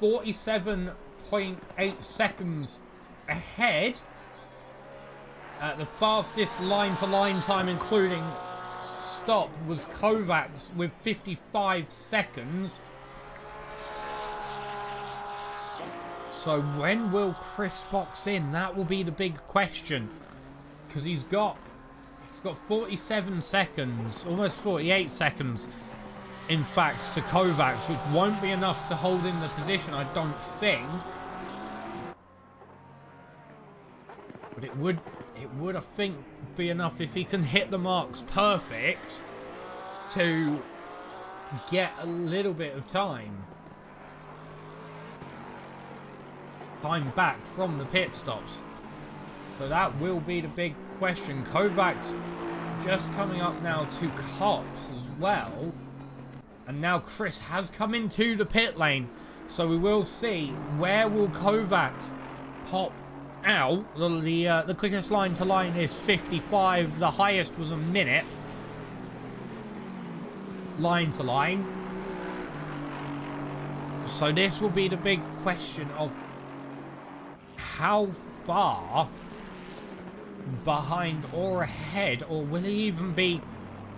Speaker 1: 47.8 seconds ahead. The fastest line-to-line time, including stop, was Kovacs with 55 seconds. So when will Chris box in? That will be the big question. Because he's got 47 seconds, almost 48 seconds, in fact, to Kovacs, which won't be enough to hold in the position, I don't think. But it would, I think, be enough if he can hit the marks perfect to get a little bit of time back from the pit stops. So that will be the big question. Kovacs just coming up now to Cops as well. And now Chris has come into the pit lane. So we will see where will Kovacs pop out. The quickest line to line is 55. The highest was a minute. Line to line. So this will be the big question of how far behind or ahead, or will he even be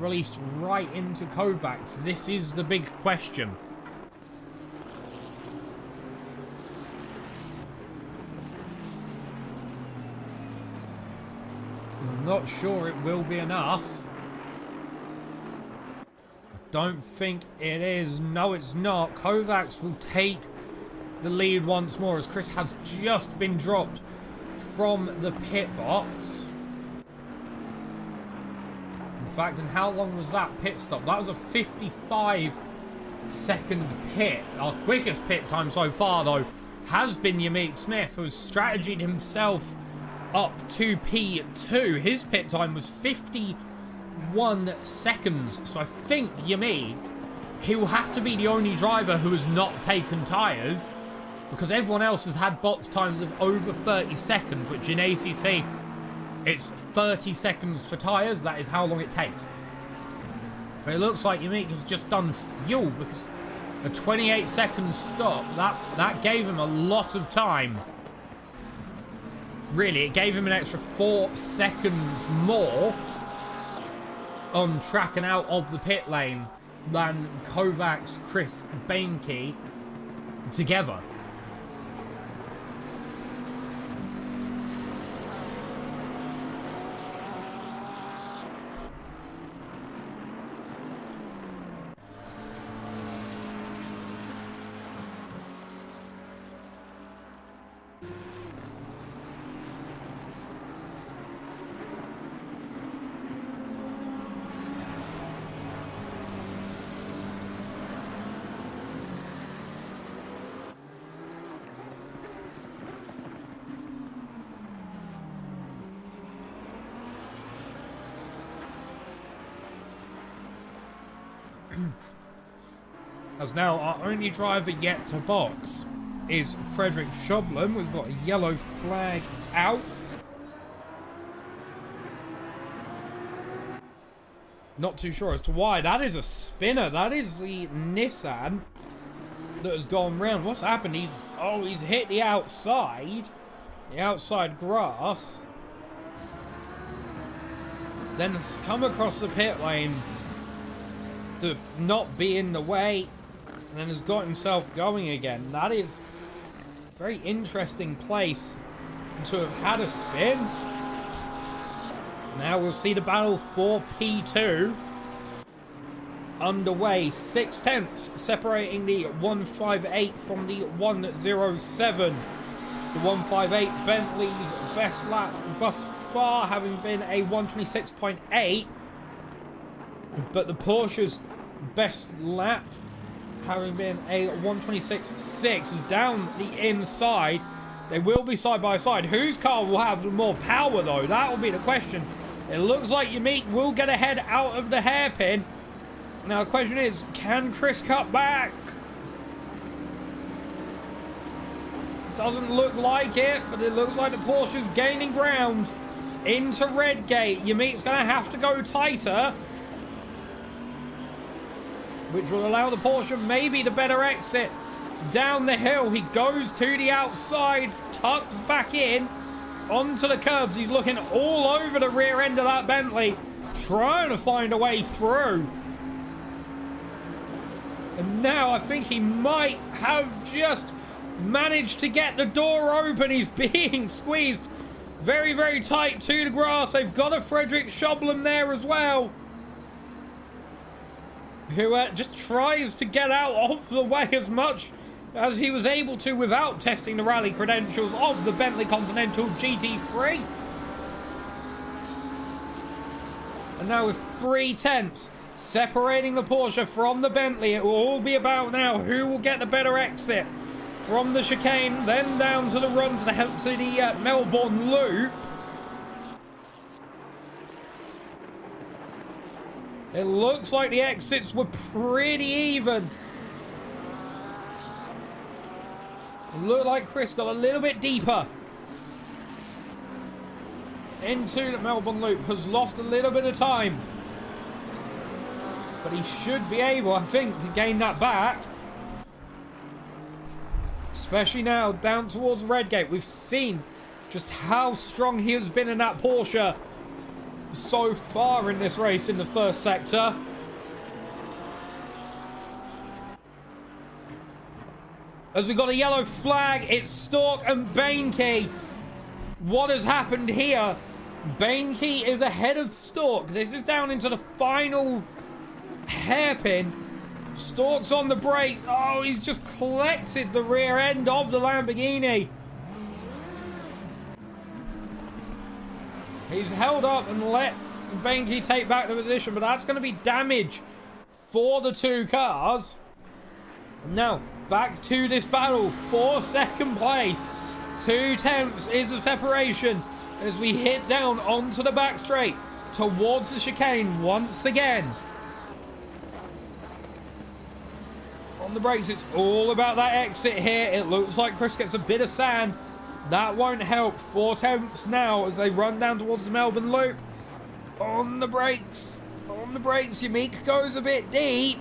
Speaker 1: released right into Kovacs? This is the big question. I'm not sure it will be enough. I don't think it is. No, it's not. Kovacs will take the lead once more as Chris has just been dropped from the pit box. In fact, and how long was that pit stop? That was a 55-second pit. Our quickest pit time so far, though, has been Yamik Smith, who has strategied himself up to P2. His pit time was 51 seconds. So I think Yamik, he will have to be the only driver who has not taken tyres, because everyone else has had box times of over 30 seconds, which in ACC, it's 30 seconds for tyres. That is how long it takes. But it looks like Yamik has just done fuel, because a 28-second stop, that gave him a lot of time. Really, it gave him an extra 4 seconds more on track and out of the pit lane than Kovacs, Chris, Bainke together. As now our only driver yet to box is Frederick Schoblin. We've got a yellow flag out. Not too sure as to why. That is a spinner. That is the Nissan that has gone round. What's happened? He's hit the outside grass. Then has come across the pit lane to not be in the way, and then has got himself going again. That is a very interesting place to have had a spin. Now we'll see the battle for P2 underway. 6 tenths separating the 158 from the 107. The 158 Bentley's best lap thus far having been a 126.8, but the Porsche's best lap having been a 126.6 is down the inside. They will be side by side. Whose car will have more power though? That will be the question. It looks like Yamik will get ahead out of the hairpin. Now the question is, can Chris cut back? Doesn't look like it, but it looks like the Porsche's gaining ground into Redgate. Yamik's going to have to go tighter, which will allow the Porsche maybe the better exit down the hill. He goes to the outside, tucks back in onto the curbs. He's looking all over the rear end of that Bentley, trying to find a way through. And now I think he might have just managed to get the door open. He's being squeezed very, very tight to the grass. They've got a Frederick Schoblin there as well, who just tries to get out of the way as much as he was able to without testing the rally credentials of the Bentley Continental GT3. And now with 3 tenths separating the Porsche from the Bentley, it will all be about now who will get the better exit from the chicane, then down to the run to the Melbourne Loop. It looks like the exits were pretty even. It looked like Chris got a little bit deeper into the Melbourne Loop, has lost a little bit of time. But he should be able, I think, to gain that back. Especially now, down towards Redgate. We've seen just how strong he has been in that Porsche so far in this race in the first sector. As we got a yellow flag, it's Stork and Bainke. What has happened here? Bainke is ahead of Stork. This is down into the final hairpin. Stork's on the brakes. Oh, he's just collected the rear end of the Lamborghini. He's held up and let Bainke take back the position, but that's going to be damage for the two cars. And now, back to this battle for second place. 2 tenths is the separation as we hit down onto the back straight towards the chicane once again. On the brakes, it's all about that exit here. It looks like Chris gets a bit of sand. That won't help. 4 tenths now as they run down towards the Melbourne Loop. On the brakes. On the brakes. Yamik goes a bit deep.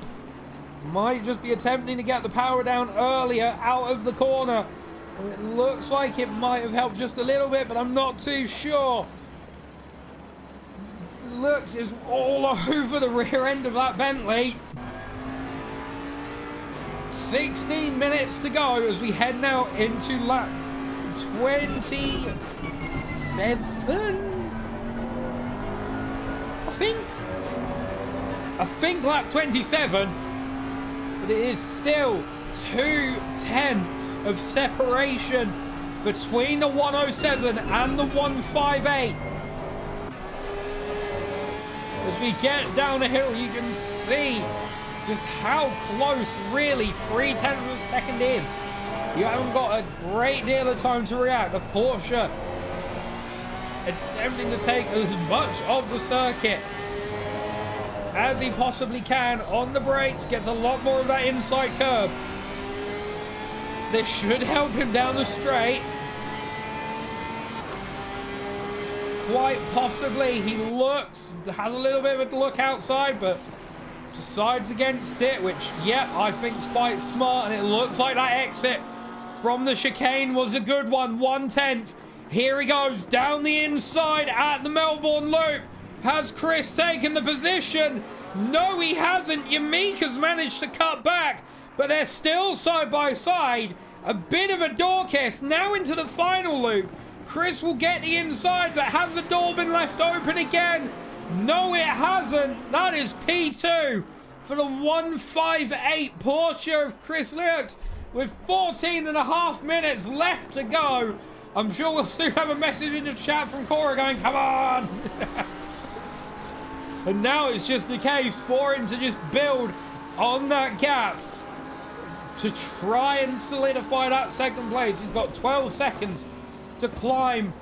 Speaker 1: Might just be attempting to get the power down earlier out of the corner. It looks like it might have helped just a little bit, but I'm not too sure. Looks is all over the rear end of that Bentley. 16 minutes to go as we head now into lap 27, I think lap 27, but it is still 2 tenths of separation between the 107 and the 158. As we get down the hill, you can see just how close really 3 tenths of a second is. You haven't got a great deal of time to react. The Porsche attempting to take as much of the circuit as he possibly can on the brakes, gets a lot more of that inside curb. This should help him down the straight. Quite possibly. He looks, has a little bit of a look outside, but decides against it, which, yeah, I think is quite smart. And it looks like that exit from the chicane was a good one. 1 tenth. Here he goes down the inside at the Melbourne Loop. Has Chris taken the position? No, he hasn't. Yamik has managed to cut back, but they're still side by side. A bit of a door kiss now into the final loop. Chris will get the inside, but has the door been left open again? No, it hasn't. That is P2 for the 158 Porsche of Chris Lierks with 14.5 minutes left to go. I'm sure we'll soon have a message in the chat from Cora going, come on. And now it's just a case for him to just build on that gap to try and solidify that second place. He's got 12 seconds to climb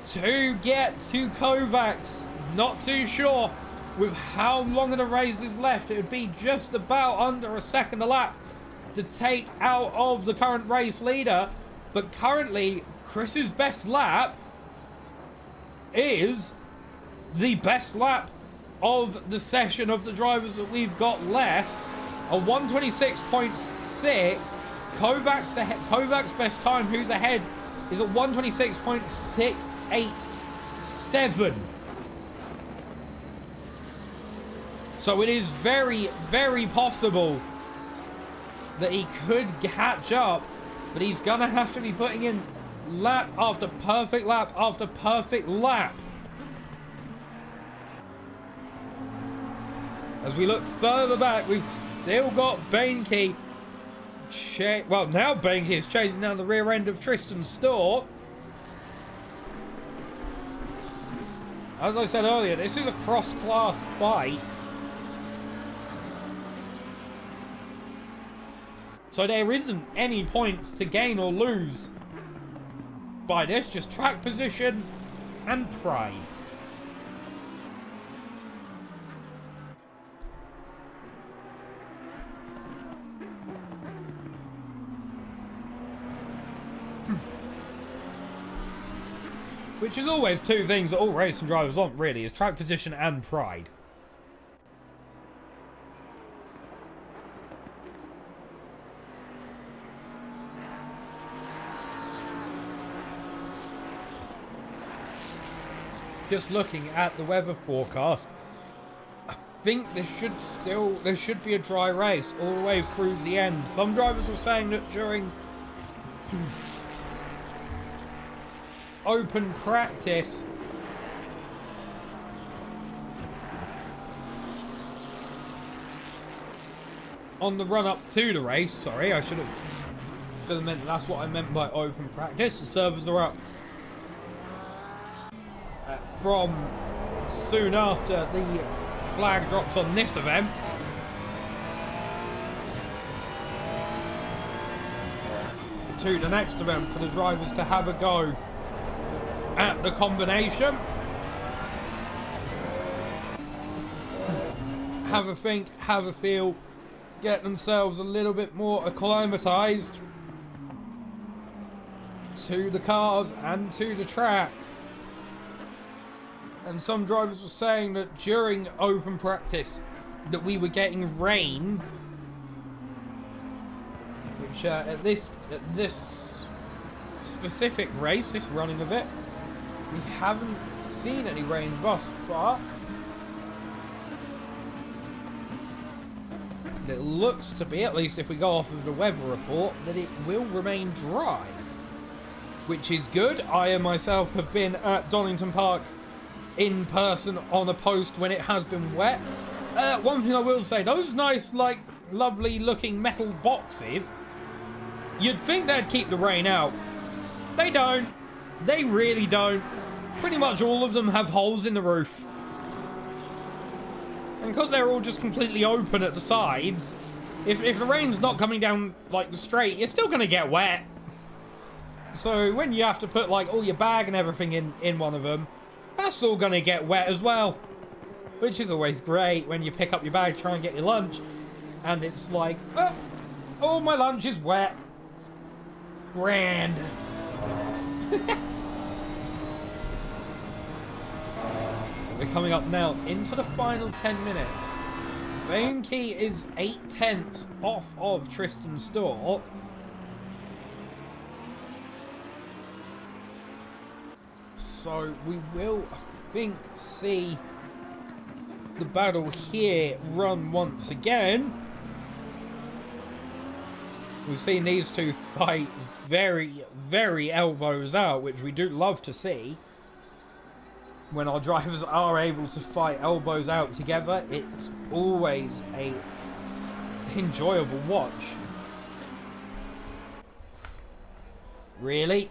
Speaker 1: to get to Kovacs. Not too sure with how long of the race is left. It would be just about under a second a lap to take out of the current race leader. But currently, Chris's best lap is the best lap of the session of the drivers that we've got left. A 126.6. Kovacs' best time, who's ahead, is a 126.687. So it is very, very possible that he could catch up, but he's going to have to be putting in lap after perfect lap after perfect lap. As we look further back, we've still got Bainke. Well, now Bainke is chasing down the rear end of Tristan Stork. As I said earlier, this is a cross-class fight. So there isn't any points to gain or lose by this, just track position and pride. Which is always two things that all racing drivers want, really, is track position and pride. Just looking at the weather forecast, I think there should be a dry race all the way through the end. Some drivers were saying that during open practice on the run up to the race, sorry, I should have meant that's what I meant by open practice. The servers are up from soon after the flag drops on this event. To the next event for the drivers to have a go at the combination. Have a think, have a feel, get themselves a little bit more acclimatized to the cars and to the tracks. And some drivers were saying that during open practice that we were getting rain, which at this specific race, this running of it, we haven't seen any rain thus far. It looks to be, at least if we go off of the weather report, that it will remain dry, which is good. I myself have been at Donnington Park in person on a post when it has been wet. One thing I will say, those nice, like, lovely looking metal boxes, you'd think they'd keep the rain out. They don't. They really don't. Pretty much all of them have holes in the roof. And because they're all just completely open at the sides, if the rain's not coming down, like, straight, you're still going to get wet. So when you have to put, like, all your bag and everything in one of them, that's all going to get wet as well. Which is always great when you pick up your bag, try and get your lunch, and it's like, oh, my lunch is wet. Grand. We're coming up now into the final 10 minutes. Bainke is 8/10 off of Tristan Stork. So we will, I think, see the battle here run once again. We've seen these two fight very, very elbows out, which we do love to see. When our drivers are able to fight elbows out together, it's always a enjoyable watch. Really?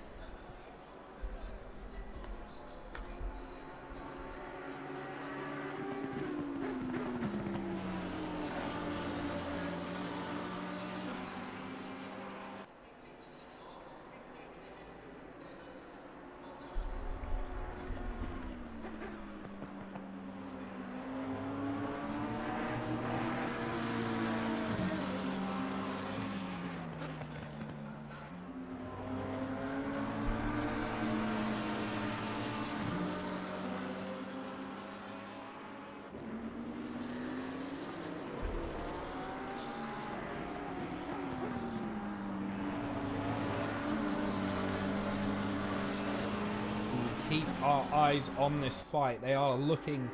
Speaker 1: Keep our eyes on this fight. They are looking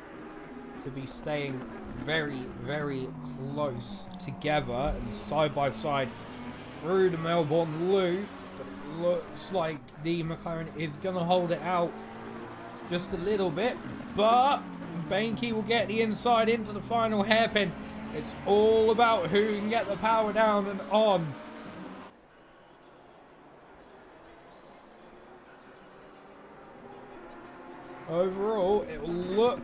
Speaker 1: to be staying very, very close together and side by side through the Melbourne loop, but it looks like the McLaren is going to hold it out just a little bit, but Bainke will get the inside into the final hairpin. It's all about who can get the power down and on. Overall, it will look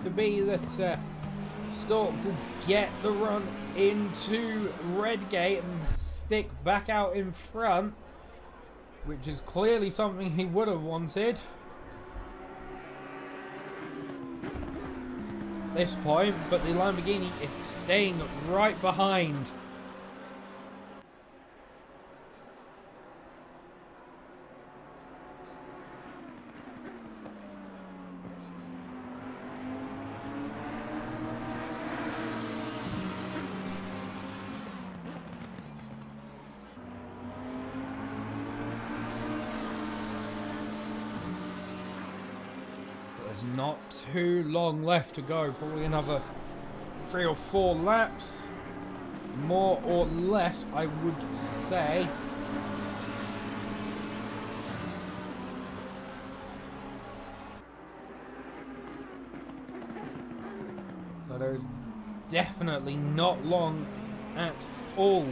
Speaker 1: to be that Stork will get the run into Redgate and stick back out in front, which is clearly something he would have wanted. At this point, but the Lamborghini is staying right behind. There's not too long left to go. Probably another 3 or 4 laps. More or less, I would say. So there's definitely not long at all.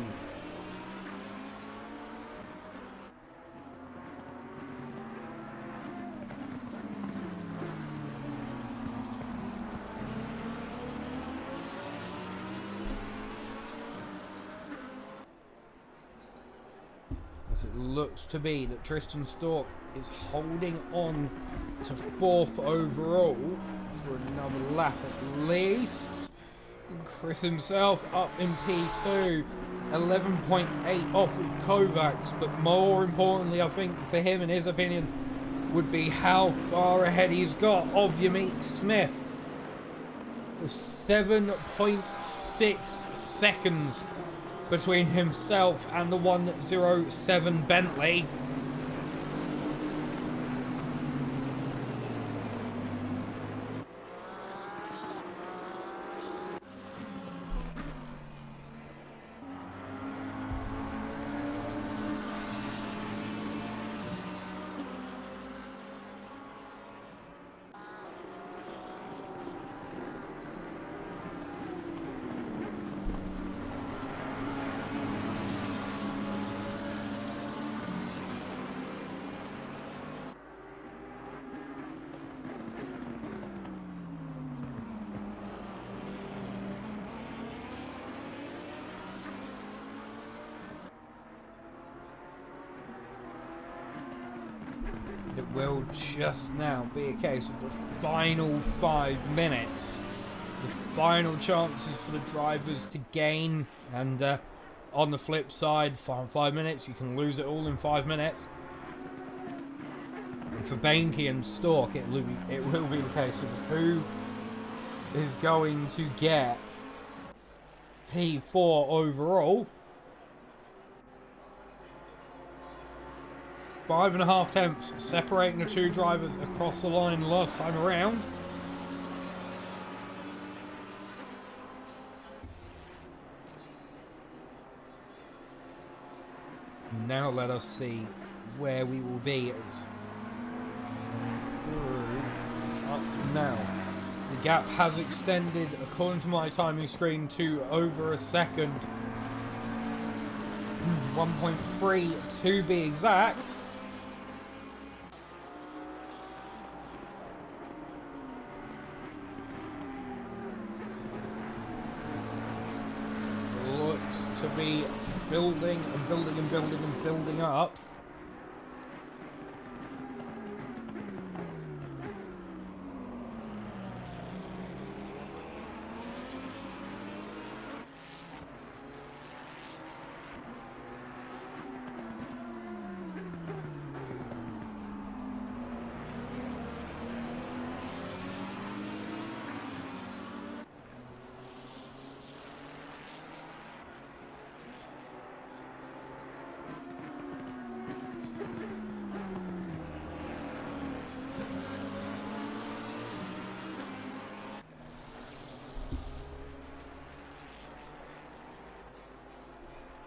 Speaker 1: As it looks to be that Tristan Stork is holding on to 4th overall for another lap at least. Chris himself up in P2, 11.8 off of Kovacs, but more importantly, I think for him, in his opinion, would be how far ahead he's got of Yamik Smith. 7.6 seconds between himself and the 107 Bentley. It will just now be a case of the final 5 minutes. The final chances for the drivers to gain. And on the flip side, final 5 minutes, you can lose it all in 5 minutes. And for Bainke and Stork, it will be the case of who is going to get P4 overall. 5.5 tenths separating the 2 drivers across the line last time around. Now let us see where we will be as up now. The gap has extended, according to my timing screen, to over a second. 1.3 to be exact. To be building and building and building and building up.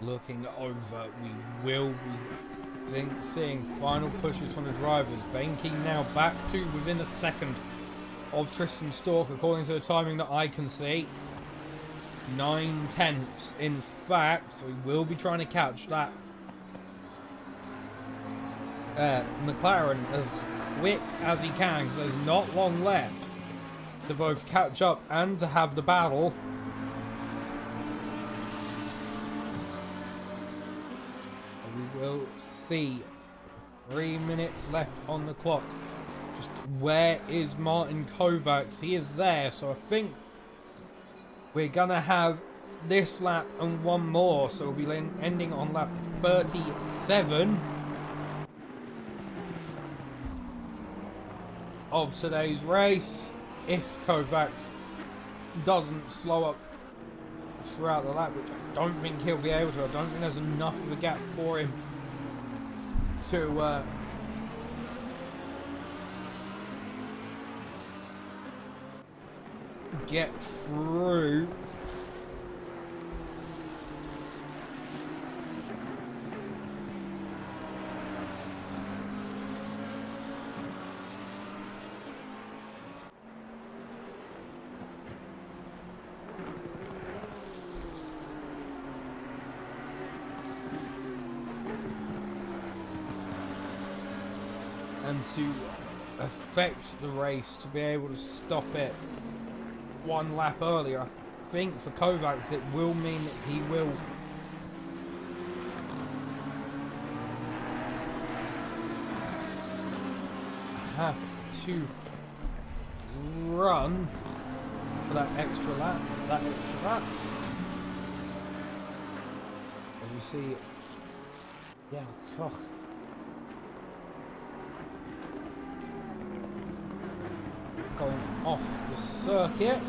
Speaker 1: Looking over, we will be seeing final pushes from the drivers. Bainke now back to within a second of Tristan Stork, according to the timing that I can see. 9 tenths, in fact, so he will be trying to catch that McLaren as quick as he can, because there's not long left to both catch up and to have the battle. We'll see. 3 minutes left on the clock. Just where is Martin Kovacs? He is there, so I think we're gonna have this lap and one more, so we'll be ending on lap 37 of today's race. If Kovacs doesn't slow up throughout the lap, which I don't think he'll be able to. I don't think there's enough of a gap for him get through. And to affect the race, to be able to stop it one lap earlier, I think for Kovacs it will mean that he will have to run for that extra lap. And you see, yeah, gosh. Going off the circuit.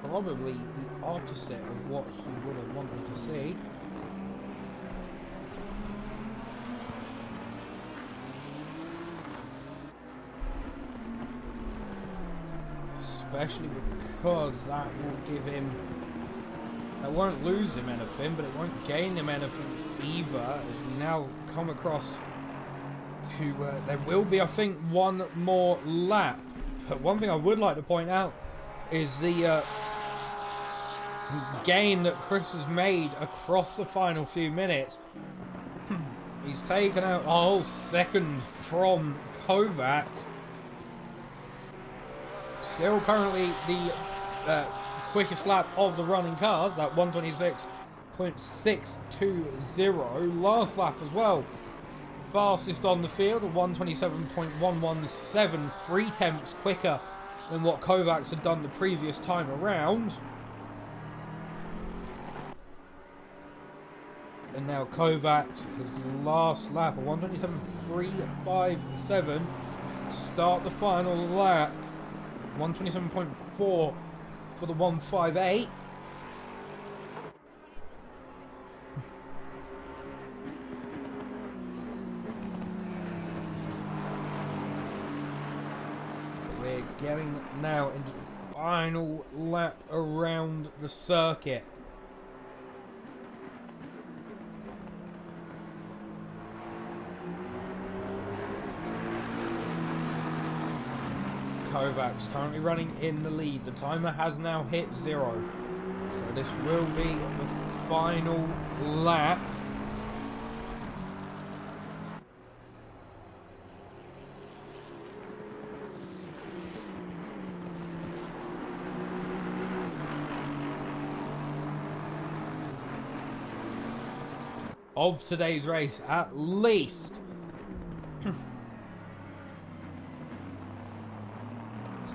Speaker 1: Probably the opposite of what he would have wanted to see. Especially because that will give him... It won't lose him anything, but it won't gain him anything either, as we now come across to... there will be, I think, one more lap. But one thing I would like to point out is the gain that Chris has made across the final few minutes. He's taken out a whole second from Kovacs. Still currently the quickest lap of the running cars, that 126.620. Last lap as well, fastest on the field, a 127.117, 3/10 quicker than what Kovacs had done the previous time around. And now Kovacs, his last lap, a 127.357 to start the final lap. 127.4 for the 158. We're getting now into the final lap around the circuit. Kovacs currently running in the lead. The timer has now hit 0. So this will be the final lap. Of today's race, at least.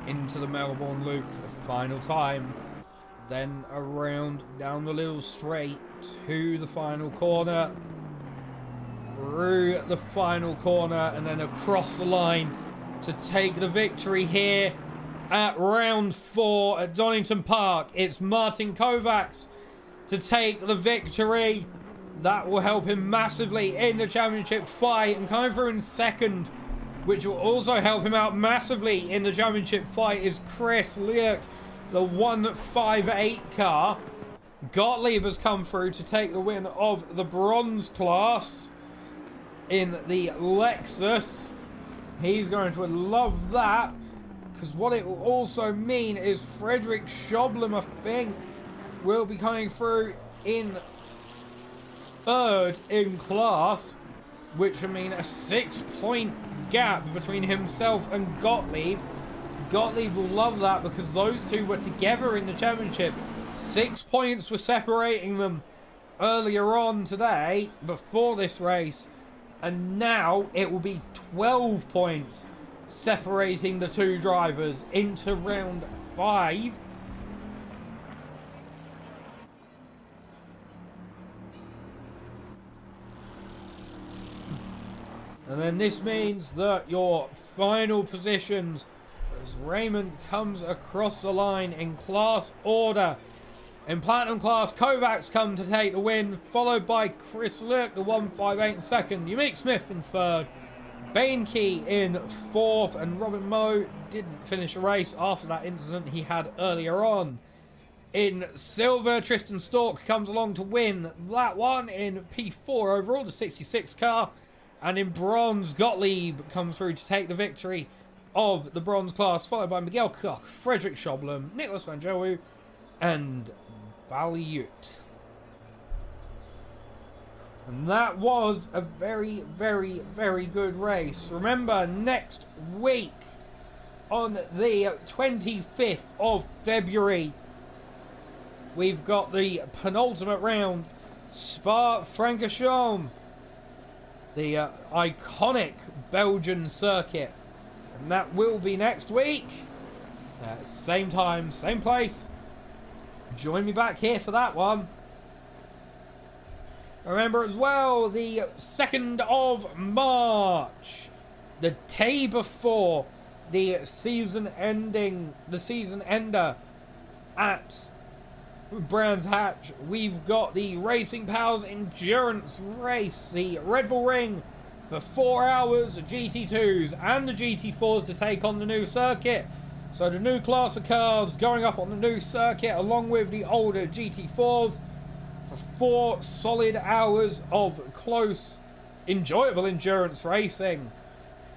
Speaker 1: Into the Melbourne Loop for the final time, then around down the little straight to the final corner, through the final corner, and then across the line to take the victory here at round 4 at Donnington Park. It's Martin Kovacs to take the victory. That will help him massively in the championship fight, and coming through in second, which will also help him out massively in the championship fight, is Chris Licht, the 158 car. Gottlieb has come through to take the win of the bronze class in the Lexus. He's going to love that, because what it will also mean is Frederick Schoblem, I think, will be coming through in third in class, which will mean a 6-point gap between himself and Gottlieb. Gottlieb will love that, because those two were together in the championship. 6 points were separating them earlier on today, before this race, and now it will be 12 points separating the two drivers into round 5. And then this means that your final positions, as Raymond comes across the line in class order, In Platinum class, Kovacs come to take the win, followed by Chris Lurk, the 158 in second, Unique Smith in third, Bainke in fourth, and Robin Moe didn't finish the race after that incident he had earlier on. In silver, Tristan Stork comes along to win that one in P4 overall, the 66 car. And in bronze, Gottlieb comes through to take the victory of the bronze class, followed by Miguel Koch, Frederick Schoblem, Nicholas Van Jowu, and Baliut. And that was a very, very, very good race. Remember, next week, on the 25th of February, we've got the penultimate round, Spa-Francorchamps, the iconic Belgian circuit. And that will be next week. Same time, same place. Join me back here for that one. Remember as well, the 2nd of March, the day before the season ender at Brands Hatch, we've got the Racing Pals Endurance Race, the Red Bull Ring for 4 hours, GT2s and the GT4s to take on the new circuit. So the new class of cars going up on the new circuit along with the older GT4s for 4 solid hours of close, enjoyable endurance racing.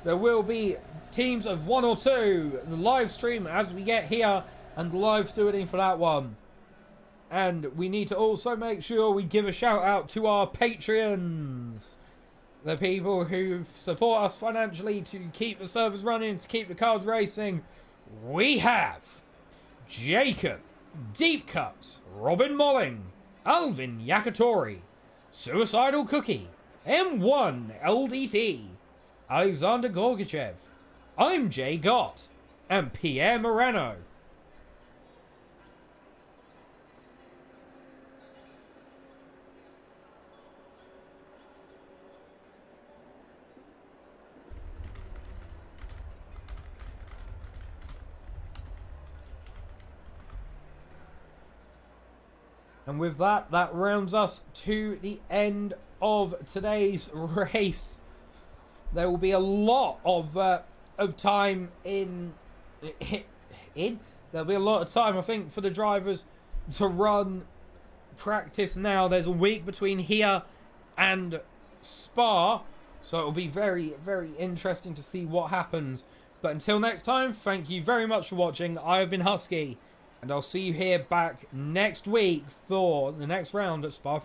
Speaker 1: There will be teams of 1 or 2, the live stream as we get here, and the live stewarding for that one. And we need to also make sure we give a shout out to our Patreons. The people who support us financially to keep the servers running, to keep the cars racing. We have Jacob, Deep Cuts, Robin Molling, Alvin Yakatori, Suicidal Cookie, M1 LDT, Alexander Gorgachev, I'm Jay Gott, and Pierre Moreno. And with that, that rounds us to the end of today's race. There will be a lot of time there'll be a lot of time, I think, for the drivers to run practice now. There's a week between here and Spa, so it'll be very, very interesting to see what happens. But until next time, thank you very much for watching. I have been Huski, and I'll see you here back next week for the next round at Spa-Francorchamps.